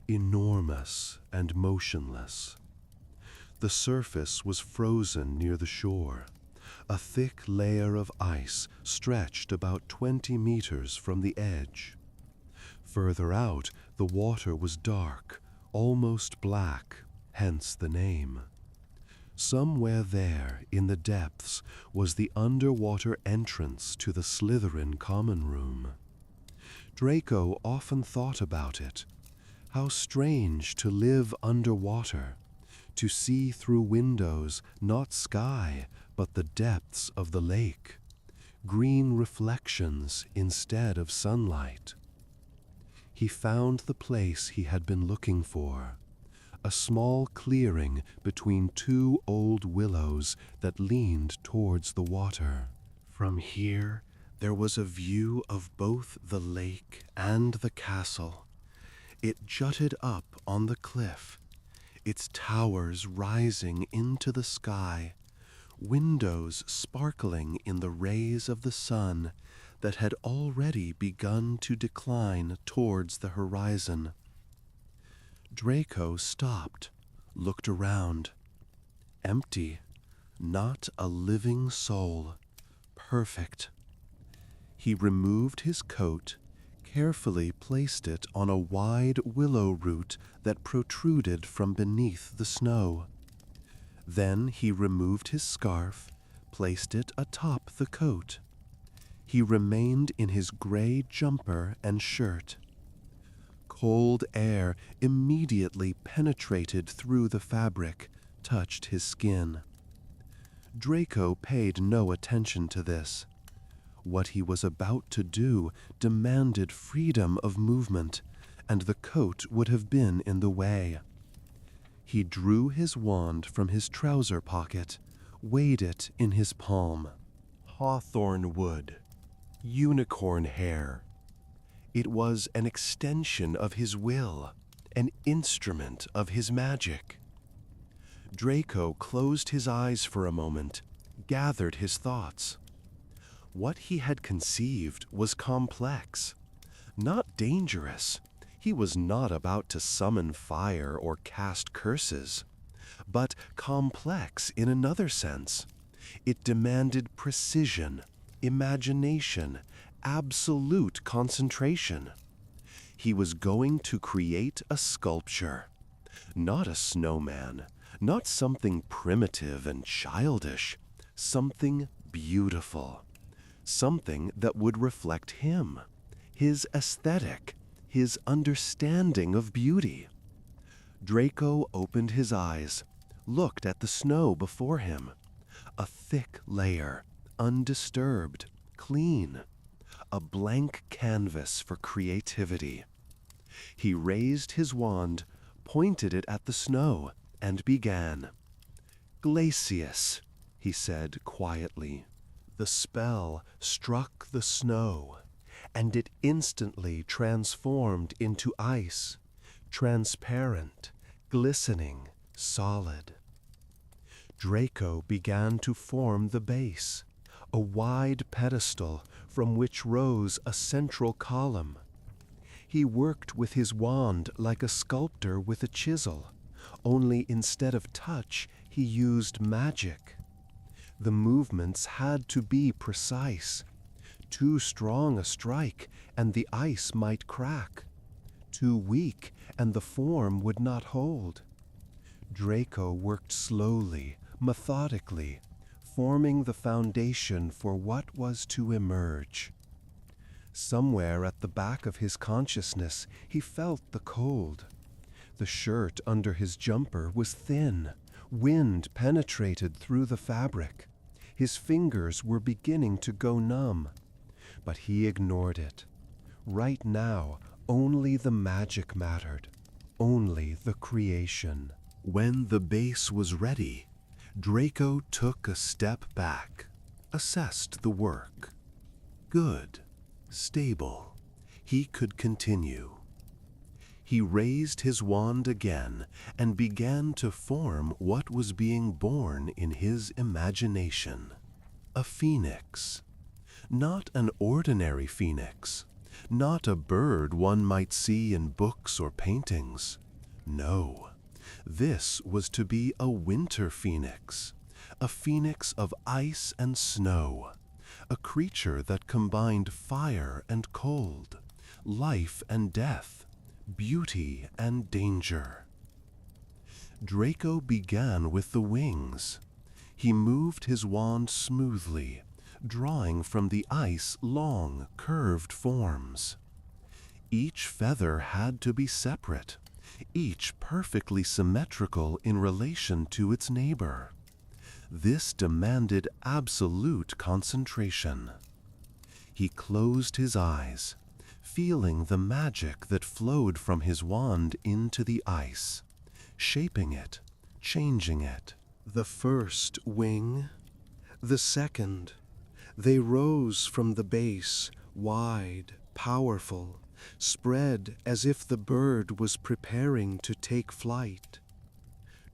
enormous and motionless. The surface was frozen near the shore. A thick layer of ice stretched about 20 meters from the edge. Further out, the water was dark, almost black, hence the name. Somewhere there, in the depths, was the underwater entrance to the Slytherin common room. Draco often thought about it. How strange to live underwater, to see through windows not sky, but the depths of the lake, green reflections instead of sunlight. He found the place he had been looking for, a small clearing between two old willows that leaned towards the water. From here, there was a view of both the lake and the castle. It jutted up on the cliff, its towers rising into the sky, windows sparkling in the rays of the sun that had already begun to decline towards the horizon. Draco stopped, looked around. Empty, not a living soul. Perfect. He removed his coat, carefully placed it on a wide willow root that protruded from beneath the snow. Then he removed his scarf, placed it atop the coat. He remained in his gray jumper and shirt. Cold air immediately penetrated through the fabric, touched his skin. Draco paid no attention to this. What he was about to do demanded freedom of movement, and the coat would have been in the way. He drew his wand from his trouser pocket, weighed it in his palm. Hawthorn wood, unicorn hair. It was an extension of his will, an instrument of his magic. Draco closed his eyes for a moment, gathered his thoughts. What he had conceived was complex, not dangerous. He was not about to summon fire or cast curses, but complex in another sense. It demanded precision, imagination, absolute concentration. He was going to create a sculpture, not a snowman, not something primitive and childish, something beautiful, something that would reflect him, his aesthetic, his understanding of beauty. Draco opened his eyes, looked at the snow before him, a thick layer, undisturbed, clean, a blank canvas for creativity. He raised his wand, pointed it at the snow, and began. "Glacius," he said quietly. The spell struck the snow, and it instantly transformed into ice, transparent, glistening, solid. Draco began to form the base, a wide pedestal from which rose a central column. He worked with his wand like a sculptor with a chisel, only instead of touch he used magic. The movements had to be precise. Too strong a strike and the ice might crack. Too weak and the form would not hold. Draco worked slowly, methodically, forming the foundation for what was to emerge. Somewhere at the back of his consciousness, he felt the cold. The shirt under his jumper was thin. Wind penetrated through the fabric. His fingers were beginning to go numb. But he ignored it. Right now, only the magic mattered. Only the creation. When the base was ready, Draco took a step back, assessed the work. Good, stable. He could continue. He raised his wand again and began to form what was being born in his imagination. A phoenix. Not an ordinary phoenix. Not a bird one might see in books or paintings. No. This was to be a winter phoenix, a phoenix of ice and snow, a creature that combined fire and cold, life and death, beauty and danger. Draco began with the wings. He moved his wand smoothly, drawing from the ice long, curved forms. Each feather had to be separate, each perfectly symmetrical in relation to its neighbor. This demanded absolute concentration. He closed his eyes, feeling the magic that flowed from his wand into the ice, shaping it, changing it. The first wing, the second. They rose from the base, wide, powerful, spread as if the bird was preparing to take flight.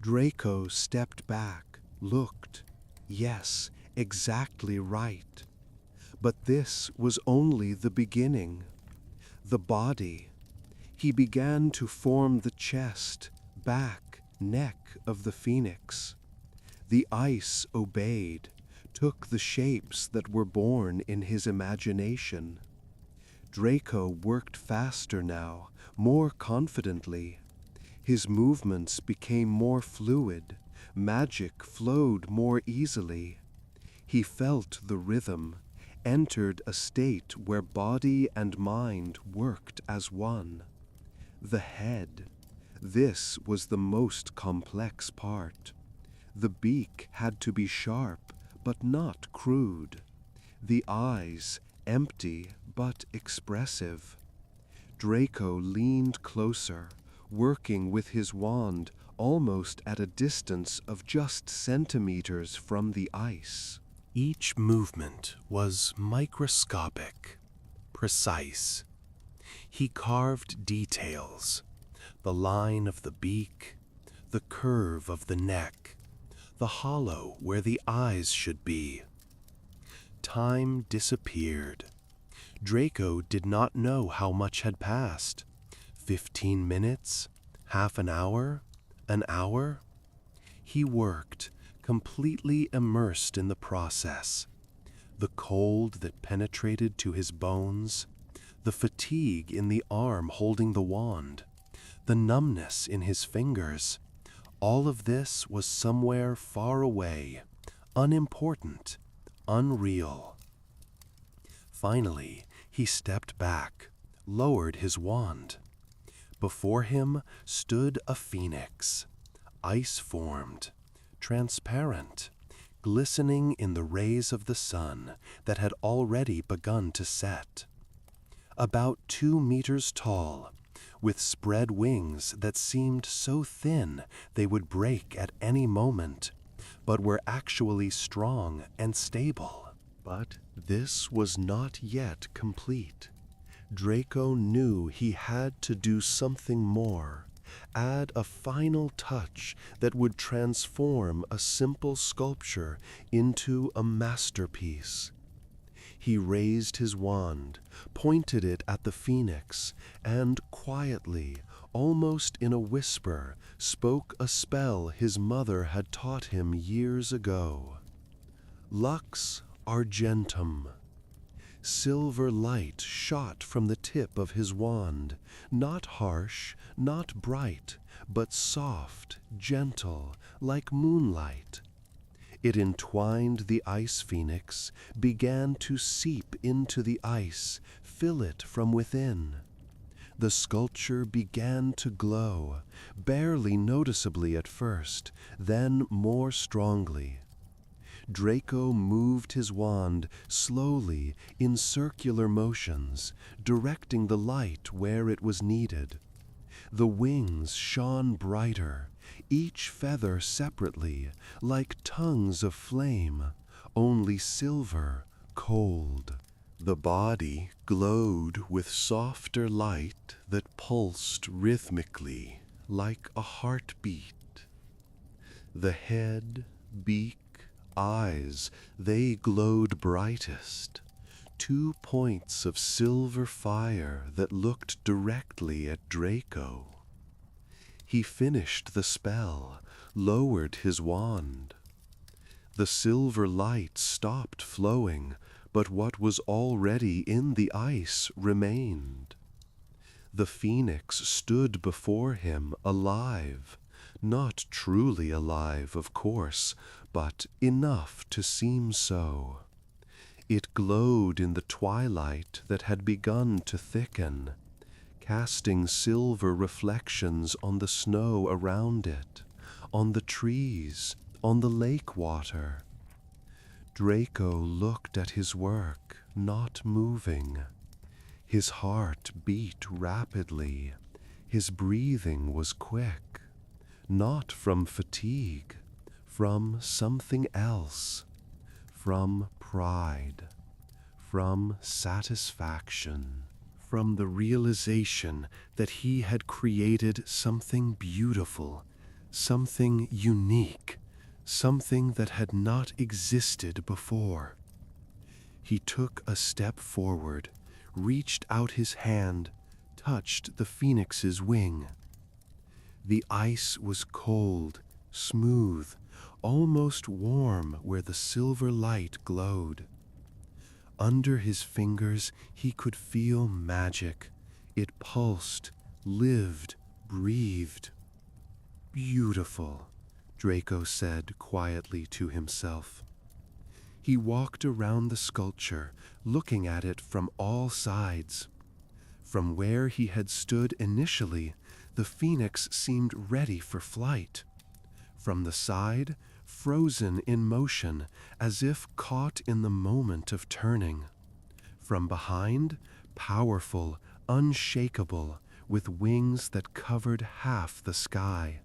Draco stepped back, looked. Yes, exactly right. But this was only the beginning. The body. He began to form the chest, back, neck of the phoenix. The ice obeyed, took the shapes that were born in his imagination. Draco worked faster now, more confidently. His movements became more fluid. Magic flowed more easily. He felt the rhythm, entered a state where body and mind worked as one. The head. This was the most complex part. The beak had to be sharp, but not crude. The eyes, empty but expressive. Draco leaned closer, working with his wand almost at a distance of just centimeters from the ice. Each movement was microscopic, precise. He carved details, the line of the beak, the curve of the neck, the hollow where the eyes should be. Time disappeared. Draco did not know how much had passed. 15 minutes? Half an hour? An hour? He worked, completely immersed in the process. The cold that penetrated to his bones, the fatigue in the arm holding the wand, the numbness in his fingers, all of this was somewhere far away, unimportant, unreal. Finally, he stepped back, lowered his wand. Before him stood a phoenix, ice-formed, transparent, glistening in the rays of the sun that had already begun to set. About 2 meters tall, with spread wings that seemed so thin they would break at any moment, but were actually strong and stable. But this was not yet complete. Draco knew he had to do something more, add a final touch that would transform a simple sculpture into a masterpiece. He raised his wand, pointed it at the phoenix, and quietly, almost in a whisper, spoke a spell his mother had taught him years ago. Lux argentum. Silver light shot from the tip of his wand, not harsh, not bright, but soft, gentle, like moonlight. It entwined the ice phoenix, began to seep into the ice, fill it from within. The sculpture began to glow, barely noticeably at first, then more strongly. Draco moved his wand slowly in circular motions, directing the light where it was needed. The wings shone brighter, each feather separately, like tongues of flame, only silver, cold. The body glowed with softer light that pulsed rhythmically, like a heartbeat. The head, beak, eyes, they glowed brightest, 2 points of silver fire that looked directly at Draco. He finished the spell, lowered his wand. The silver light stopped flowing, but what was already in the ice remained. The phoenix stood before him alive, not truly alive, of course, but enough to seem so. It glowed in the twilight that had begun to thicken, casting silver reflections on the snow around it, on the trees, on the lake water. Draco looked at his work, not moving. His heart beat rapidly. His breathing was quick, not from fatigue, from something else, from pride, from satisfaction, from the realization that he had created something beautiful, something unique, something that had not existed before. He took a step forward, reached out his hand, touched the phoenix's wing. The ice was cold, smooth, almost warm where the silver light glowed. Under his fingers he could feel magic. It pulsed, lived, breathed. Beautiful, Draco said quietly to himself. He walked around the sculpture, looking at it from all sides. From where he had stood initially, the phoenix seemed ready for flight. From the side, frozen in motion, as if caught in the moment of turning. From behind, powerful, unshakable, with wings that covered half the sky.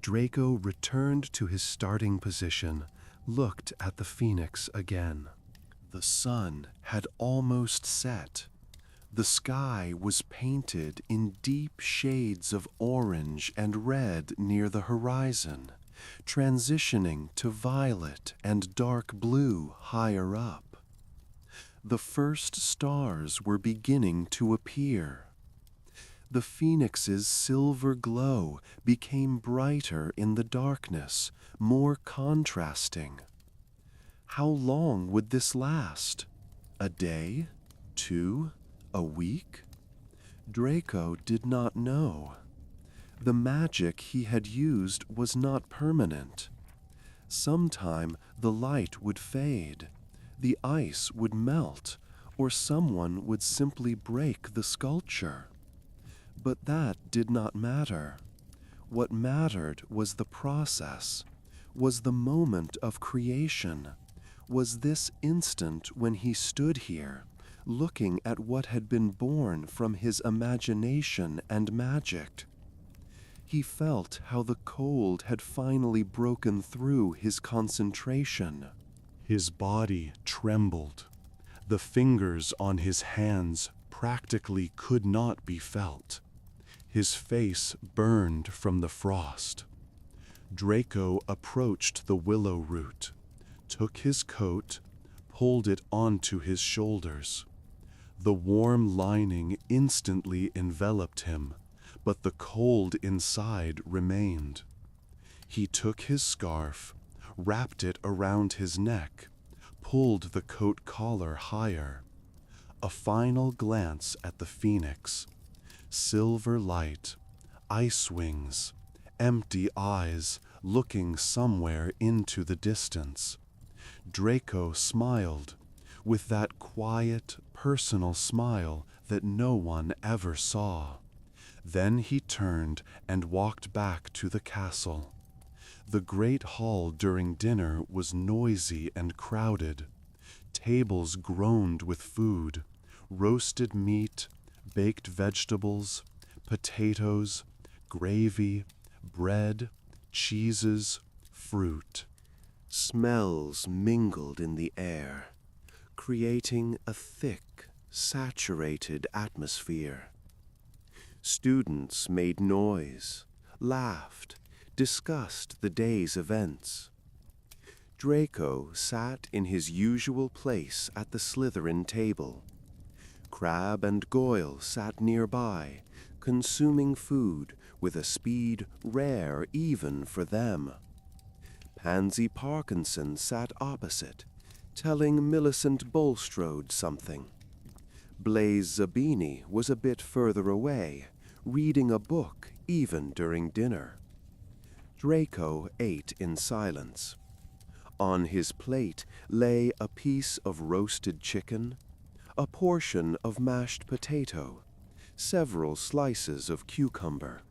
Draco returned to his starting position, looked at the phoenix again. The sun had almost set. The sky was painted in deep shades of orange and red near the horizon, transitioning to violet and dark blue higher up. The first stars were beginning to appear. The phoenix's silver glow became brighter in the darkness, more contrasting. How long would this last? A day? 2? A week? Draco did not know. The magic he had used was not permanent. Sometime the light would fade, the ice would melt, or someone would simply break the sculpture. But that did not matter. What mattered was the process, was the moment of creation, was this instant when he stood here, looking at what had been born from his imagination and magic. He felt how the cold had finally broken through his concentration. His body trembled. The fingers on his hands practically could not be felt. His face burned from the frost. Draco approached the willow root, took his coat, pulled it onto his shoulders. The warm lining instantly enveloped him, but the cold inside remained. He took his scarf, wrapped it around his neck, pulled the coat collar higher. A final glance at the phoenix. Silver light, ice wings, empty eyes looking somewhere into the distance. Draco smiled, with that quiet, personal smile that no one ever saw. Then he turned and walked back to the castle. The great hall during dinner was noisy and crowded. Tables groaned with food, roasted meat, baked vegetables, potatoes, gravy, bread, cheeses, fruit. Smells mingled in the air, creating a thick, saturated atmosphere. Students made noise, laughed, discussed the day's events. Draco sat in his usual place at the Slytherin table. Crabbe and Goyle sat nearby, consuming food with a speed rare even for them. Pansy Parkinson sat opposite, telling Millicent Bulstrode something. Blaise Zabini was a bit further away, reading a book even during dinner. Draco ate in silence. On his plate lay a piece of roasted chicken, a portion of mashed potato, several slices of cucumber.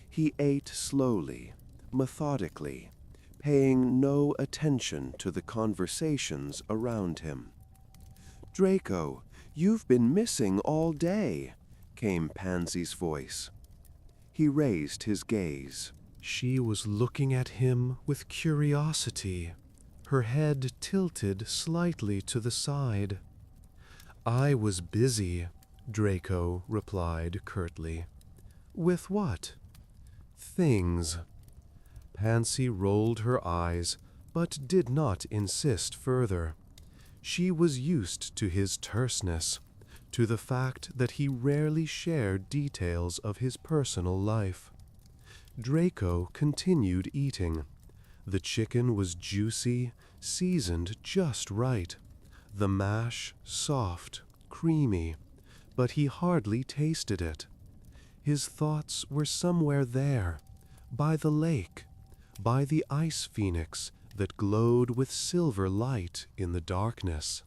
He ate slowly, methodically, paying no attention to the conversations around him. "Draco, you've been missing all day," came Pansy's voice. He raised his gaze. She was looking at him with curiosity, her head tilted slightly to the side. "I was busy," Draco replied curtly. "With what?" "Things." Pansy rolled her eyes, but did not insist further. She was used to his terseness, to the fact that he rarely shared details of his personal life. Draco continued eating. The chicken was juicy, seasoned just right. The mash soft, creamy, but he hardly tasted it. His thoughts were somewhere there, by the lake, by the ice phoenix that glowed with silver light in the darkness.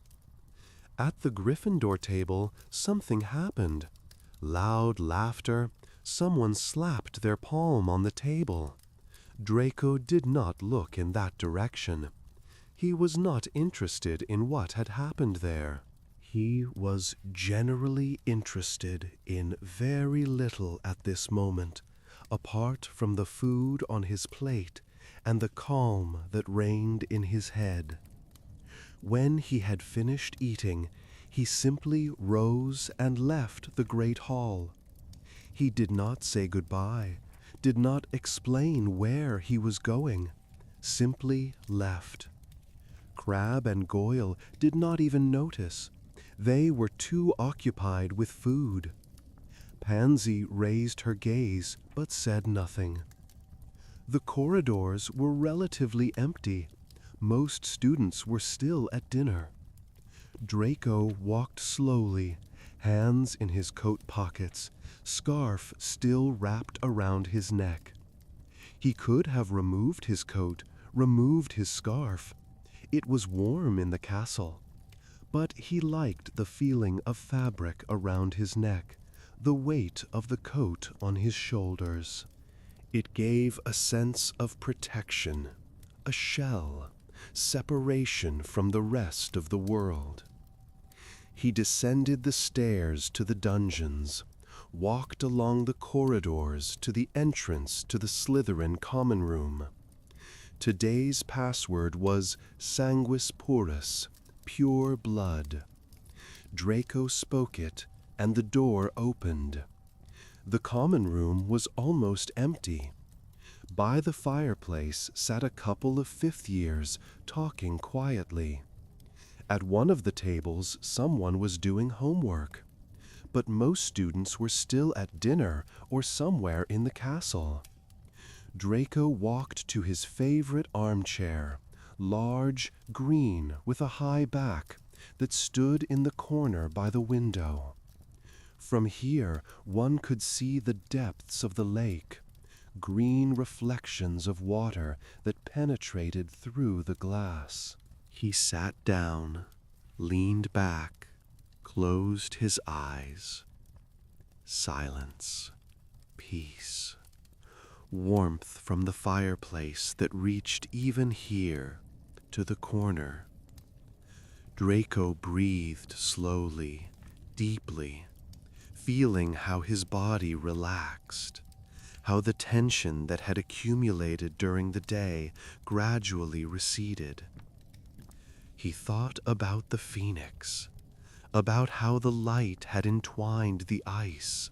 At the Gryffindor table, something happened. Loud laughter, someone slapped their palm on the table. Draco did not look in that direction. He was not interested in what had happened there. He was generally interested in very little at this moment, apart from the food on his plate and the calm that reigned in his head. When he had finished eating, he simply rose and left the great hall. He did not say goodbye, did not explain where he was going, simply left. Crabbe and Goyle did not even notice. They were too occupied with food. Pansy raised her gaze but said nothing. The corridors were relatively empty. Most students were still at dinner. Draco walked slowly, hands in his coat pockets, scarf still wrapped around his neck. He could have removed his coat, removed his scarf. It was warm in the castle. But he liked the feeling of fabric around his neck, the weight of the coat on his shoulders. It gave a sense of protection, a shell, separation from the rest of the world. He descended the stairs to the dungeons, walked along the corridors to the entrance to the Slytherin common room. Today's password was Sanguis Purus, pure blood. Draco spoke it, and the door opened. The common room was almost empty. By the fireplace sat a couple of fifth years talking quietly. At one of the tables, someone was doing homework, but most students were still at dinner or somewhere in the castle. Draco walked to his favorite armchair, large, green, with a high back, that stood in the corner by the window. From here, one could see the depths of the lake, green reflections of water that penetrated through the glass. He sat down, leaned back, closed his eyes. Silence, peace, warmth from the fireplace that reached even here, to the corner. Draco breathed slowly, deeply, feeling how his body relaxed, how the tension that had accumulated during the day gradually receded. He thought about the phoenix, about how the light had entwined the ice,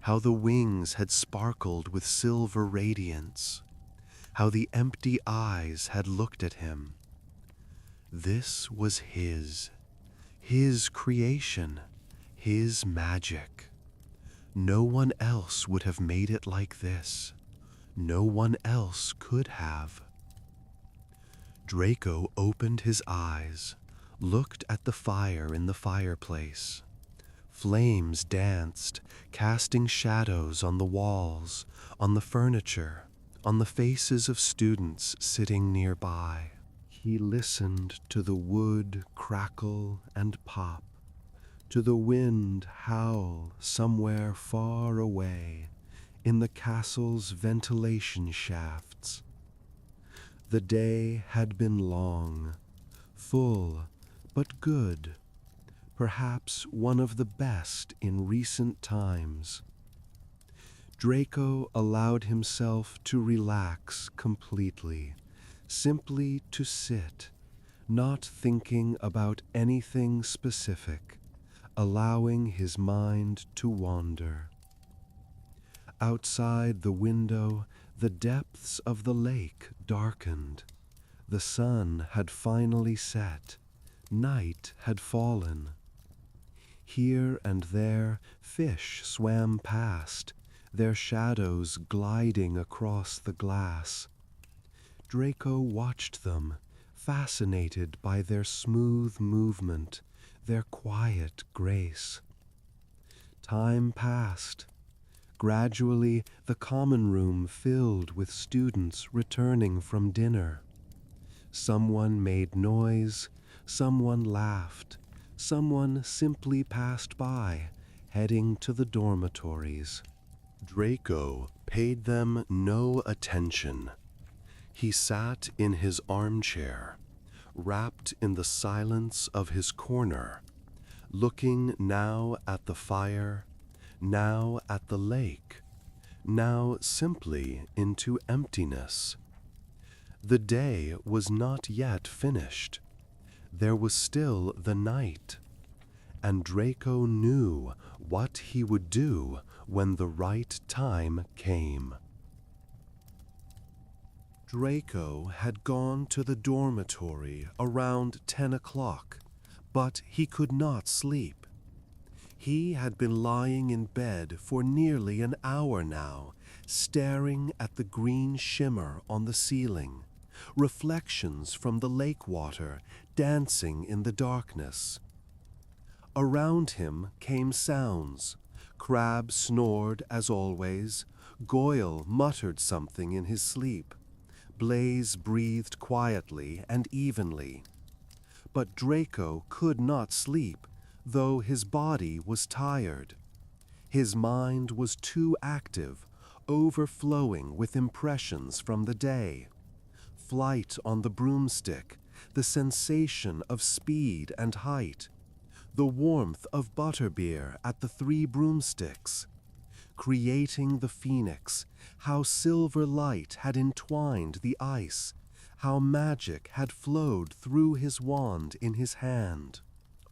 how the wings had sparkled with silver radiance, how the empty eyes had looked at him. This was his creation, his magic. No one else would have made it like this. No one else could have. Draco opened his eyes, looked at the fire in the fireplace. Flames danced, casting shadows on the walls, on the furniture, on the faces of students sitting nearby. He listened to the wood crackle and pop, to the wind howl somewhere far away in the castle's ventilation shafts. The day had been long, full, but good, perhaps one of the best in recent times. Draco allowed himself to relax completely, simply to sit, not thinking about anything specific, allowing his mind to wander. Outside the window, the depths of the lake darkened. The sun had finally set. Night had fallen. Here and there, fish swam past, their shadows gliding across the glass. Draco watched them, fascinated by their smooth movement, their quiet grace. Time passed. Gradually, the common room filled with students returning from dinner. Someone made noise, someone laughed, someone simply passed by, heading to the dormitories. Draco paid them no attention. He sat in his armchair, wrapped in the silence of his corner, looking now at the fire, now at the lake, now simply into emptiness. The day was not yet finished. There was still the night, and Draco knew what he would do when the right time came. Draco had gone to the dormitory around 10 o'clock, but he could not sleep. He had been lying in bed for nearly an hour now, staring at the green shimmer on the ceiling, reflections from the lake water dancing in the darkness. Around him came sounds. Crab snored as always. Goyle muttered something in his sleep. Blaze breathed quietly and evenly. But Draco could not sleep, though his body was tired. His mind was too active, overflowing with impressions from the day. Flight on the broomstick, the sensation of speed and height, the warmth of butterbeer at the 3 broomsticks, creating the phoenix, how silver light had entwined the ice, how magic had flowed through his wand in his hand.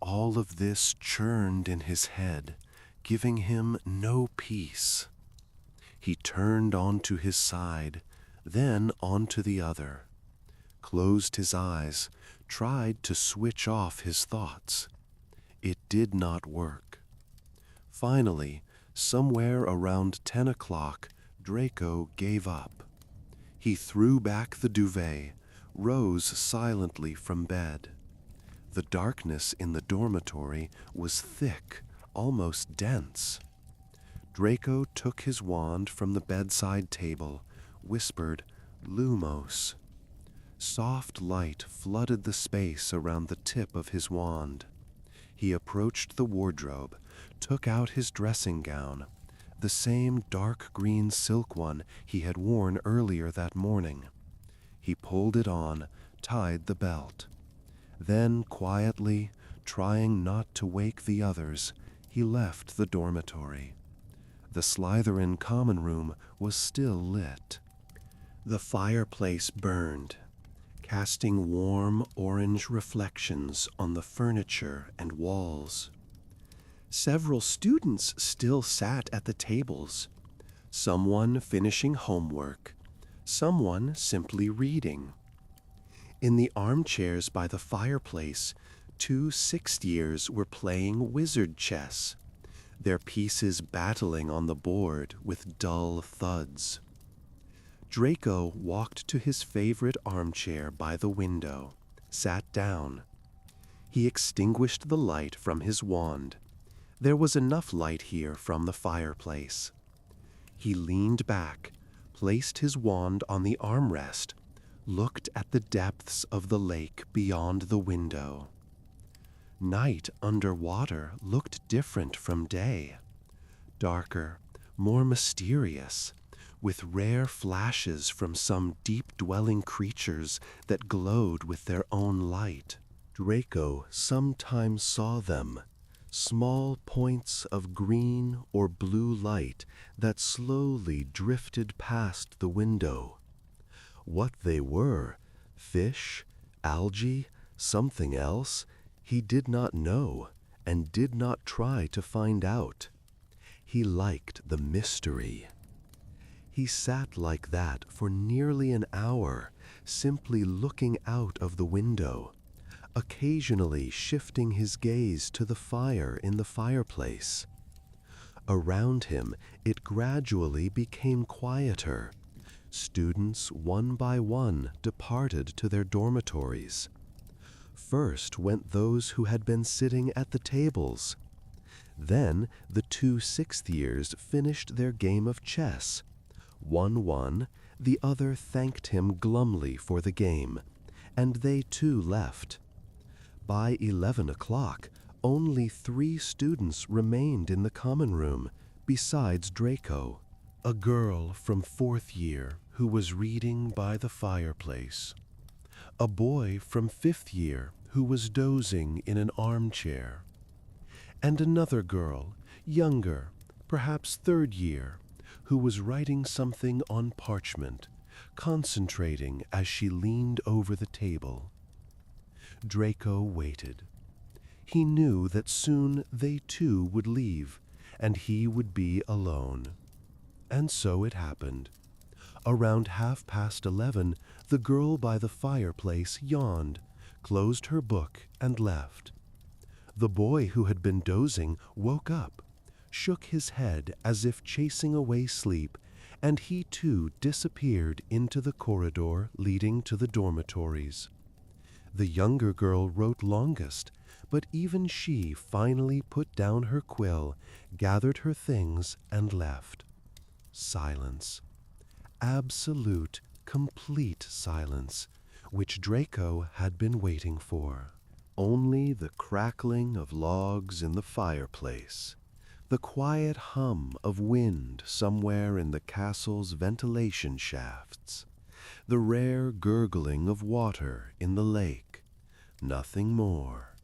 All of this churned in his head, giving him no peace. He turned onto his side, then onto the other, closed his eyes, tried to switch off his thoughts. It did not work. Finally, somewhere around 10 o'clock, Draco gave up. He threw back the duvet, rose silently from bed. The darkness in the dormitory was thick, almost dense. Draco took his wand from the bedside table, whispered, "Lumos." Soft light flooded the space around the tip of his wand. He approached the wardrobe, took out his dressing gown, the same dark green silk one he had worn earlier that morning. He pulled it on, tied the belt. Then, quietly, trying not to wake the others, he left the dormitory. The Slytherin common room was still lit. The fireplace burned, casting warm orange reflections on the furniture and walls. Several students still sat at the tables, someone finishing homework, someone simply reading. In the armchairs by the fireplace, 2 sixth years were playing wizard chess, their pieces battling on the board with dull thuds. Draco walked to his favorite armchair by the window, sat down. He extinguished the light from his wand. There was enough light here from the fireplace. He leaned back, placed his wand on the armrest, looked at the depths of the lake beyond the window. Night underwater looked different from day, darker, more mysterious, with rare flashes from some deep-dwelling creatures that glowed with their own light. Draco sometimes saw them, small points of green or blue light that slowly drifted past the window. What they were, fish, algae, something else, he did not know and did not try to find out. He liked the mystery. He sat like that for nearly an hour, simply looking out of the window, occasionally shifting his gaze to the fire in the fireplace. Around him, it gradually became quieter. Students, one by one, departed to their dormitories. First went those who had been sitting at the tables. Then the 2 sixth years finished their game of chess. One won, the other thanked him glumly for the game, and they too left. By 11 o'clock, only 3 students remained in the common room, besides Draco. A girl from 4th year who was reading by the fireplace. A boy from 5th year who was dozing in an armchair. And another girl, younger, perhaps 3rd year, who was writing something on parchment, concentrating as she leaned over the table. Draco waited. He knew that soon they too would leave, and he would be alone. And so it happened. Around 11:30, the girl by the fireplace yawned, closed her book, and left. The boy who had been dozing woke up, shook his head as if chasing away sleep, and he too disappeared into the corridor leading to the dormitories. The younger girl wrote longest, but even she finally put down her quill, gathered her things, and left. Silence. Absolute, complete silence, which Draco had been waiting for. Only the crackling of logs in the fireplace, the quiet hum of wind somewhere in the castle's ventilation shafts, the rare gurgling of water in the lake, nothing more.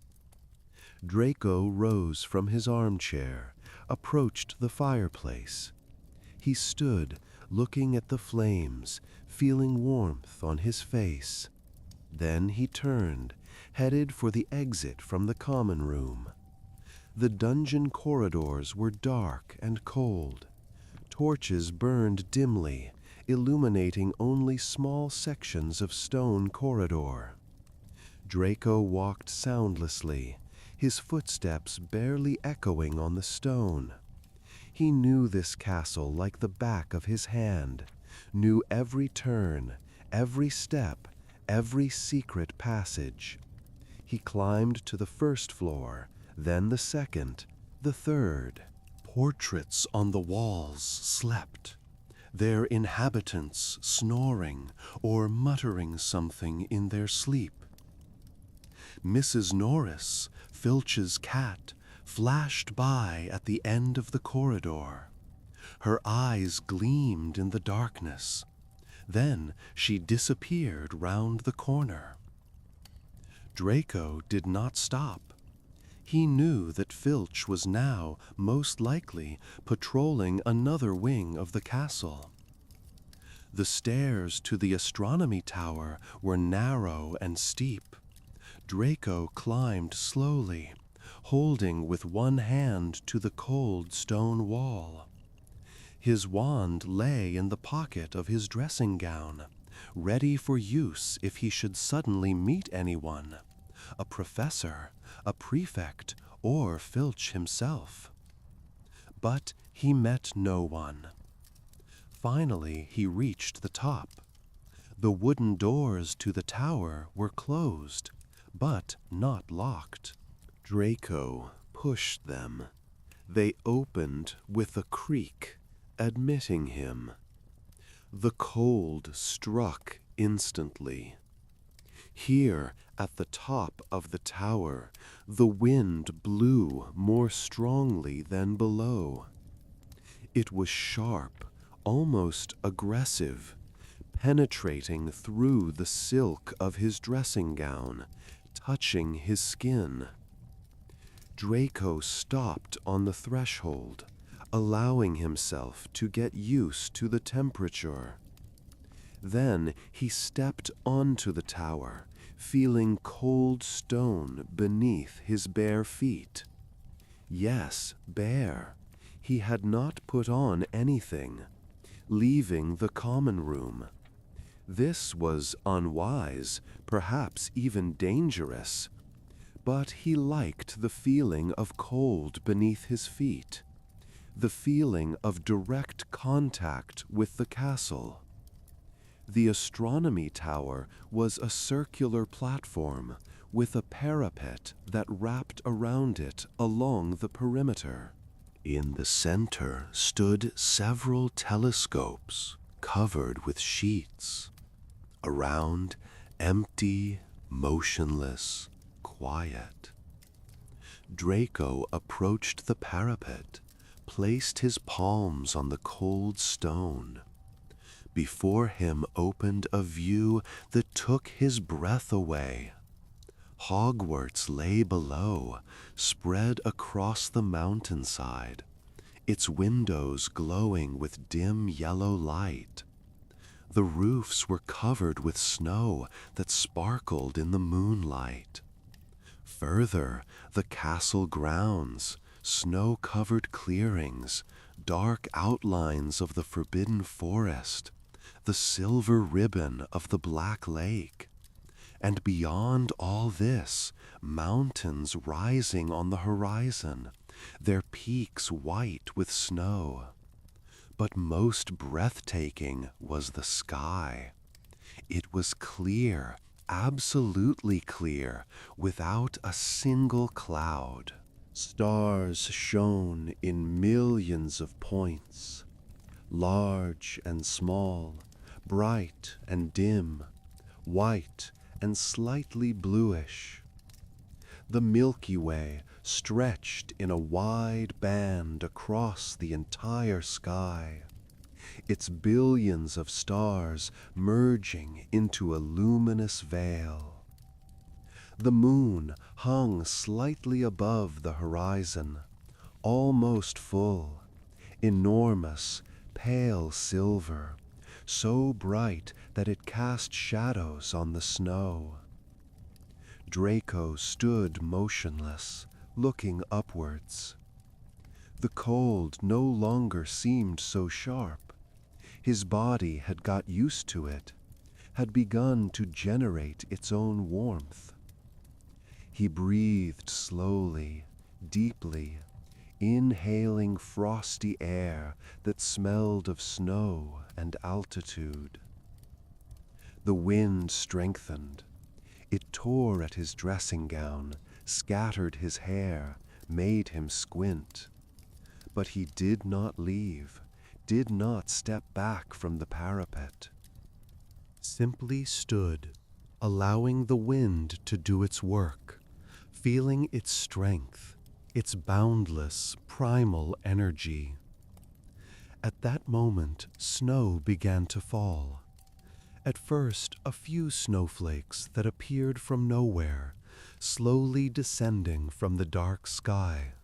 Draco rose from his armchair, approached the fireplace. He stood, looking at the flames, feeling warmth on his face. Then he turned, headed for the exit from the common room. The dungeon corridors were dark and cold. torches burned dimly, illuminating only small sections of stone corridor. Draco walked soundlessly, his footsteps barely echoing on the stone. He knew this castle like the back of his hand, knew every turn, every step, every secret passage. He climbed to the first floor, then the second, the third. Portraits on the walls slept, their inhabitants snoring or muttering something in their sleep. Mrs. Norris, Filch's cat, flashed by at the end of the corridor. Her eyes gleamed in the darkness. Then she disappeared round the corner. Draco did not stop. He knew that Filch was now, most likely, patrolling another wing of the castle. The stairs to the Astronomy Tower were narrow and steep. Draco climbed slowly, holding with one hand to the cold stone wall. His wand lay in the pocket of his dressing gown, ready for use if he should suddenly meet anyone, a professor, a prefect, or Filch himself. But he met no one. Finally, he reached the top. The wooden doors to the tower were closed, but not locked. Draco pushed them. They opened with a creak, admitting him. The cold struck instantly. Here, at the top of the tower, the wind blew more strongly than below. It was sharp, almost aggressive, penetrating through the silk of his dressing gown, touching his skin. Draco stopped on the threshold, allowing himself to get used to the temperature. Then he stepped onto the tower, feeling cold stone beneath his bare feet. Yes, bare. He had not put on anything, leaving the common room. This was unwise, perhaps even dangerous, but he liked the feeling of cold beneath his feet, the feeling of direct contact with the castle. The Astronomy Tower was a circular platform with a parapet that wrapped around it along the perimeter. In the center stood several telescopes covered with sheets. Around, empty, motionless, quiet. Draco approached the parapet, placed his palms on the cold stone. Before him opened a view that took his breath away. Hogwarts lay below, spread across the mountainside, its windows glowing with dim yellow light. The roofs were covered with snow that sparkled in the moonlight. Further, the castle grounds, snow-covered clearings, dark outlines of the forbidden forest, the silver ribbon of the Black Lake. And beyond all this, mountains rising on the horizon, their peaks white with snow. But most breathtaking was the sky. It was clear, absolutely clear, without a single cloud. Stars shone in millions of points, large and small, bright and dim, white and slightly bluish. The Milky Way stretched in a wide band across the entire sky, its billions of stars merging into a luminous veil. The moon hung slightly above the horizon, almost full, enormous, pale silver, so bright that it cast shadows on the snow. Draco stood motionless, looking upwards. The cold no longer seemed so sharp. His body had got used to it, had begun to generate its own warmth. He breathed slowly, deeply, inhaling frosty air that smelled of snow and altitude. The wind strengthened. It tore at his dressing gown, scattered his hair, made him squint. But he did not leave, did not step back from the parapet. Simply stood, allowing the wind to do its work, feeling its strength, its boundless, primal energy. At that moment, snow began to fall. At first, a few snowflakes that appeared from nowhere, slowly descending from the dark sky.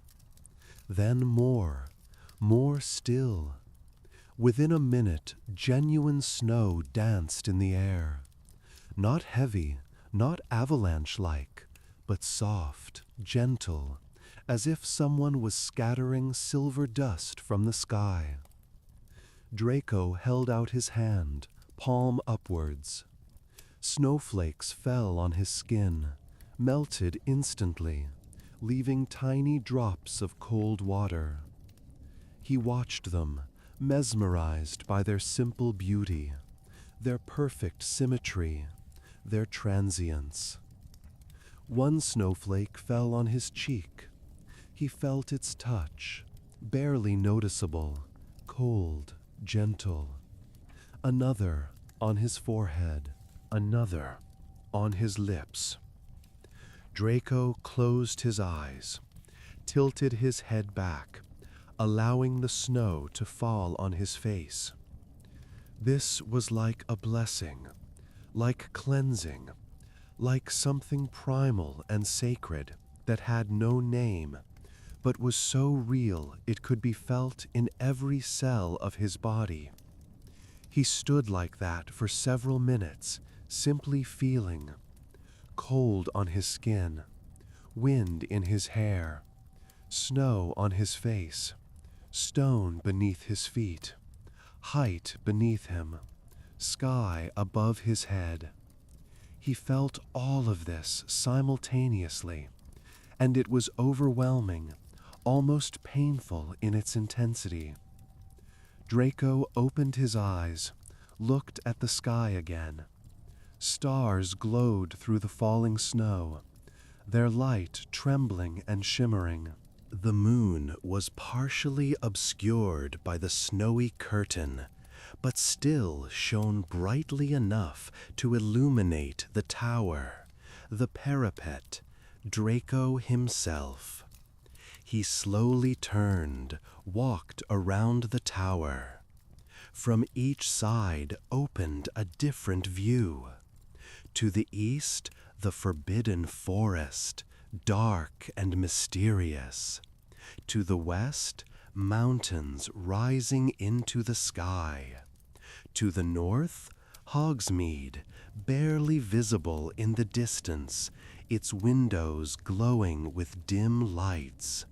Then more still. Within a minute, genuine snow danced in the air. Not heavy, not avalanche-like, but soft, gentle, as if someone was scattering silver dust from the sky. Draco held out his hand, palm upwards. Snowflakes fell on his skin, melted instantly, leaving tiny drops of cold water. He watched them, mesmerized by their simple beauty, their perfect symmetry, their transience. One snowflake fell on his cheek. He felt its touch, barely noticeable, cold, gentle. Another on his forehead, another on his lips. Draco closed his eyes, tilted his head back, allowing the snow to fall on his face. This was like a blessing, like cleansing, like something primal and sacred that had no name, but was so real it could be felt in every cell of his body. He stood like that for several minutes, simply feeling. Cold on his skin, wind in his hair, snow on his face, stone beneath his feet, height beneath him, sky above his head. He felt all of this simultaneously, and it was overwhelming, almost painful in its intensity. Draco opened his eyes, looked at the sky again. Stars glowed through the falling snow, their light trembling and shimmering. The moon was partially obscured by the snowy curtain, but still shone brightly enough to illuminate the tower, the parapet, Draco himself. He slowly turned, walked around the tower. From each side opened a different view. To the east, the forbidden forest, dark and mysterious. To the west, mountains rising into the sky. To the north, Hogsmeade, barely visible in the distance, its windows glowing with dim lights.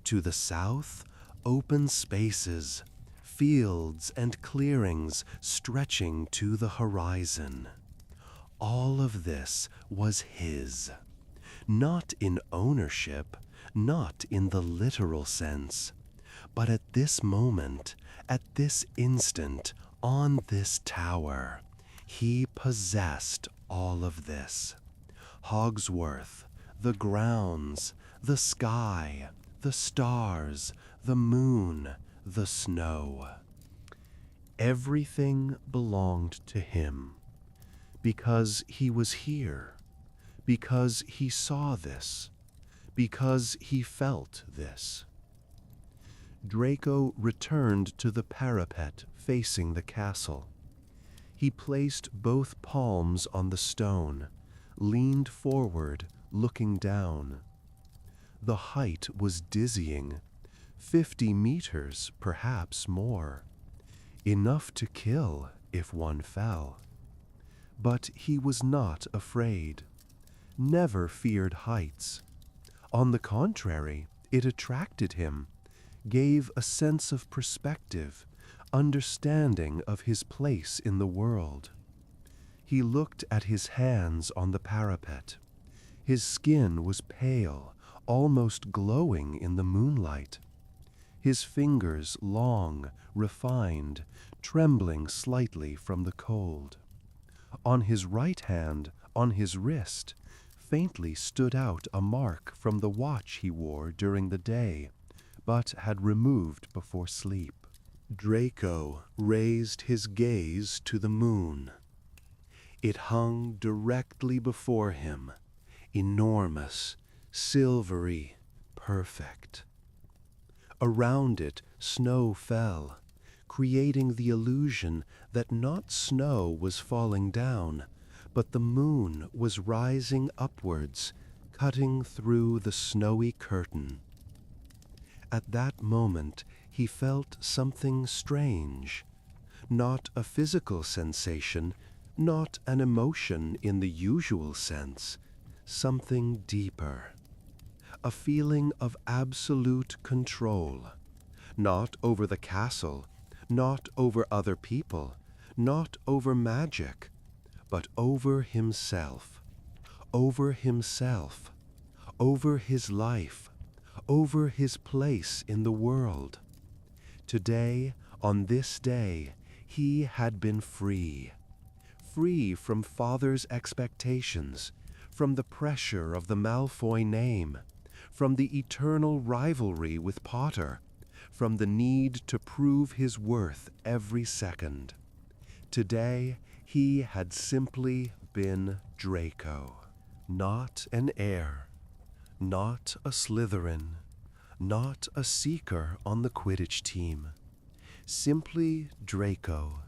To the south, open spaces, fields and clearings stretching to the horizon. All of this was his. Not in ownership, not in the literal sense, but at this moment, at this instant, on this tower, he possessed all of this. Hogsworth, the grounds, the sky, the stars, the moon, the snow. Everything belonged to him, because he was here, because he saw this, because he felt this. Draco returned to the parapet facing the castle. He placed both palms on the stone, leaned forward, looking down. The height was dizzying, 50 meters, perhaps more. Enough to kill if one fell. But he was not afraid, never feared heights. On the contrary, it attracted him. gave a sense of perspective, understanding of his place in the world. He looked at his hands on the parapet. His skin was pale, almost glowing in the moonlight. His fingers long, refined, trembling slightly from the cold. On his right hand, on his wrist, faintly stood out a mark from the watch he wore during the day, but had removed before sleep. Draco raised his gaze to the moon. It hung directly before him, enormous, silvery, perfect. Around it, snow fell, creating the illusion that not snow was falling down, but the moon was rising upwards, cutting through the snowy curtain. At that moment, he felt something strange, not a physical sensation, not an emotion in the usual sense, something deeper. A feeling of absolute control, not over the castle, not over other people, not over magic, but over himself, over himself, over his life, over his place in the world. Today, on this day, he had been free. Free from father's expectations, from the pressure of the Malfoy name, from the eternal rivalry with Potter, from the need to prove his worth every second. Today, he had simply been Draco, not an heir, not a Slytherin, not a seeker on the Quidditch team. Simply Draco,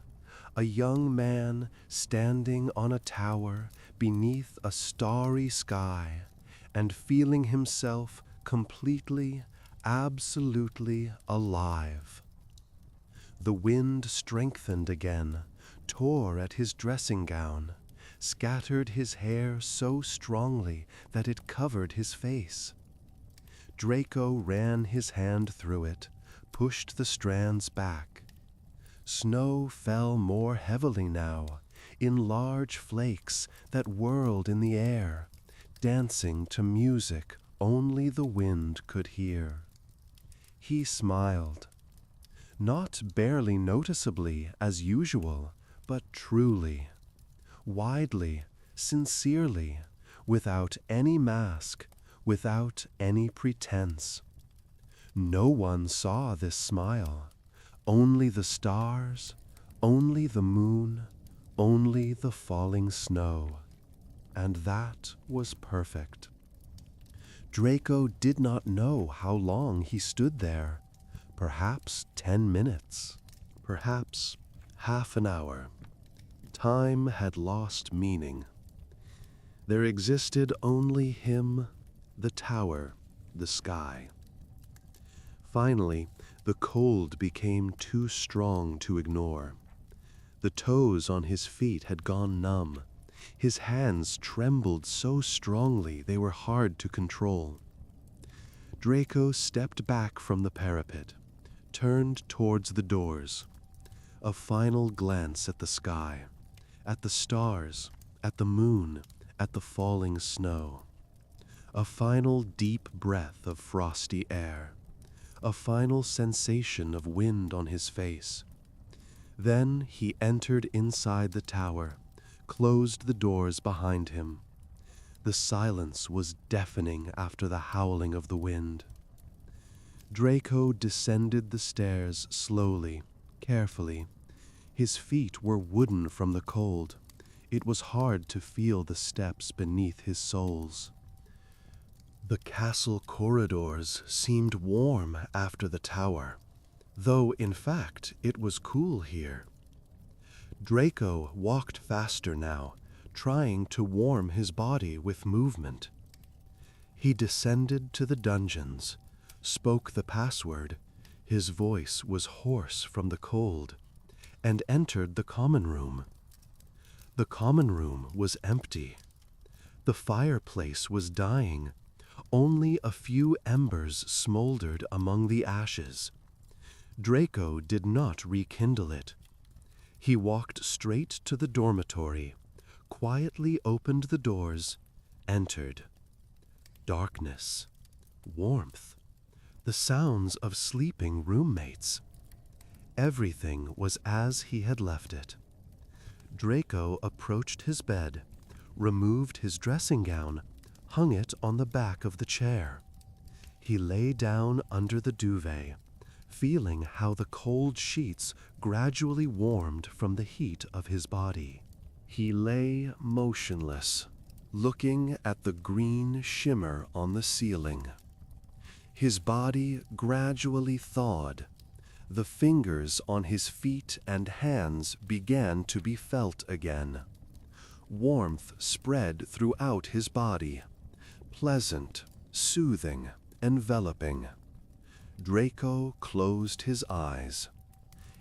a young man standing on a tower beneath a starry sky and feeling himself completely, absolutely alive. The wind strengthened again, tore at his dressing gown, scattered his hair so strongly that it covered his face. Draco ran his hand through it, pushed the strands back. Snow fell more heavily now, in large flakes that whirled in the air, dancing to music only the wind could hear. He smiled, not barely noticeably as usual, but truly, widely, sincerely, without any mask, without any pretense. No one saw this smile, only the stars, only the moon, only the falling snow, and that was perfect. Draco did not know how long he stood there, perhaps 10 minutes, perhaps half an hour. Time had lost meaning. There existed only him, the tower, the sky. Finally, the cold became too strong to ignore. The toes on his feet had gone numb. His hands trembled so strongly they were hard to control. Draco stepped back from the parapet, turned towards the doors. A final glance at the sky, at the stars, at the moon, at the falling snow. A final deep breath of frosty air. A final sensation of wind on his face. Then he entered inside the tower, closed the doors behind him. The silence was deafening after the howling of the wind. Draco descended the stairs slowly, carefully. His feet were wooden from the cold. It was hard to feel the steps beneath his soles. The castle corridors seemed warm after the tower, though in fact it was cool here. Draco walked faster now, trying to warm his body with movement. He descended to the dungeons, spoke the password, his voice was hoarse from the cold, and entered the common room. The common room was empty. The fireplace was dying. Only a few embers smoldered among the ashes. Draco did not rekindle it. He walked straight to the dormitory, quietly opened the doors, entered. Darkness, warmth, the sounds of sleeping roommates. Everything was as he had left it. Draco approached his bed, removed his dressing gown, hung it on the back of the chair. He lay down under the duvet, feeling how the cold sheets gradually warmed from the heat of his body. He lay motionless, looking at the green shimmer on the ceiling. His body gradually thawed. The fingers on his feet and hands began to be felt again. Warmth spread throughout his body, pleasant, soothing, enveloping. Draco closed his eyes.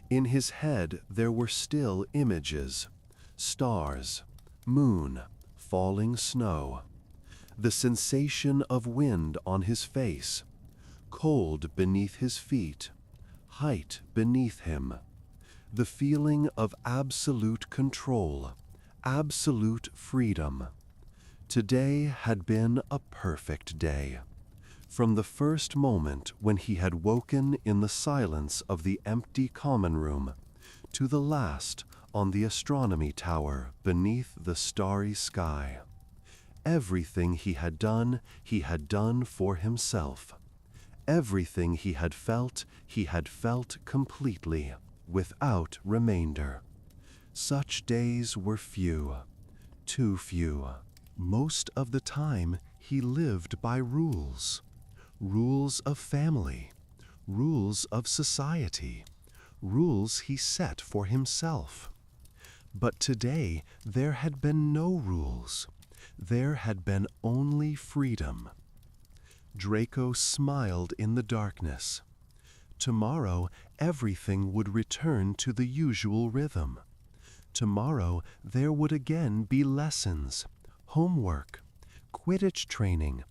In his head there were still images, stars, moon, falling snow, the sensation of wind on his face, cold beneath his feet, height beneath him, the feeling of absolute control, absolute freedom. Today had been a perfect day. From the first moment when he had woken in the silence of the empty common room, to the last on the Astronomy Tower beneath the starry sky. Everything he had done for himself. Everything he had felt completely, without remainder. Such days were few, too few. Most of the time he lived by rules. Rules of family, rules of society, rules he set for himself. But today there had been no rules. There had been only freedom. Draco smiled in the darkness. Tomorrow everything would return to the usual rhythm. Tomorrow there would again be lessons, homework, Quidditch training,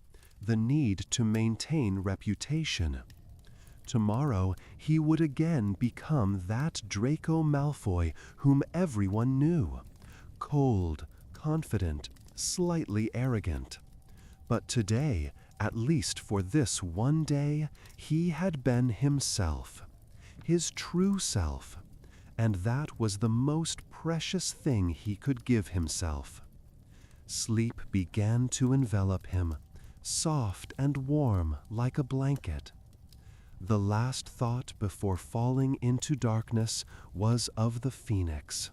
the need to maintain reputation. Tomorrow he would again become that Draco Malfoy whom everyone knew, cold, confident, slightly arrogant. But today, at least for this one day, he had been himself, his true self, and that was the most precious thing he could give himself. Sleep began to envelop him, soft and warm like a blanket. The last thought before falling into darkness was of the phoenix,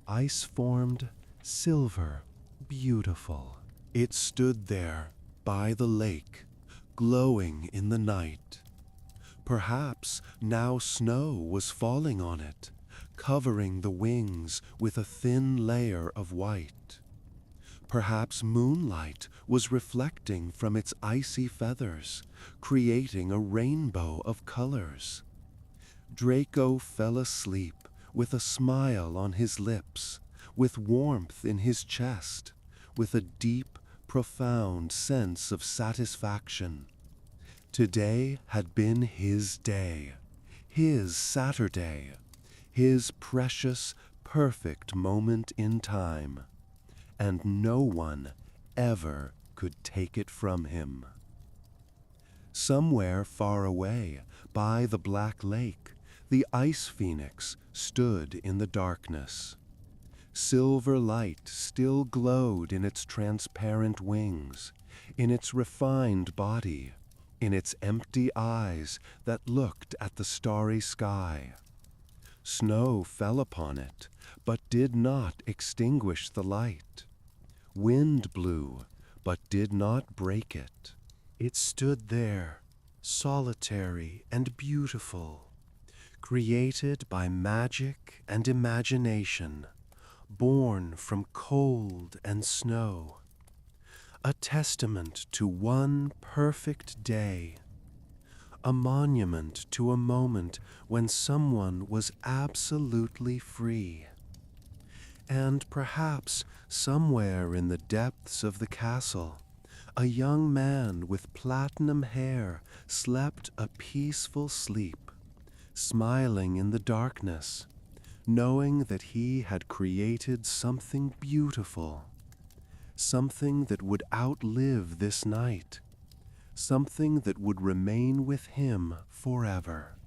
ice-formed, silver, beautiful. It stood there by the lake, glowing in the night. Perhaps now snow was falling on it, covering the wings with a thin layer of white. Perhaps moonlight was reflecting from its icy feathers, creating a rainbow of colors. Draco fell asleep with a smile on his lips, with warmth in his chest, with a deep, profound sense of satisfaction. Today had been his day, his Saturday, his precious, perfect moment in time. And no one ever could take it from him. Somewhere far away, by the black lake, the ice phoenix stood in the darkness. Silver light still glowed in its transparent wings, in its refined body, in its empty eyes that looked at the starry sky. Snow fell upon it, but did not extinguish the light. Wind blew, but did not break it. It stood there, solitary and beautiful, created by magic and imagination, born from cold and snow. A testament to one perfect day, a monument to a moment when someone was absolutely free. And perhaps somewhere in the depths of the castle, A young man with platinum hair slept a peaceful sleep, smiling in the darkness, knowing that he had created something beautiful, something that would outlive this night, something that would remain with him forever.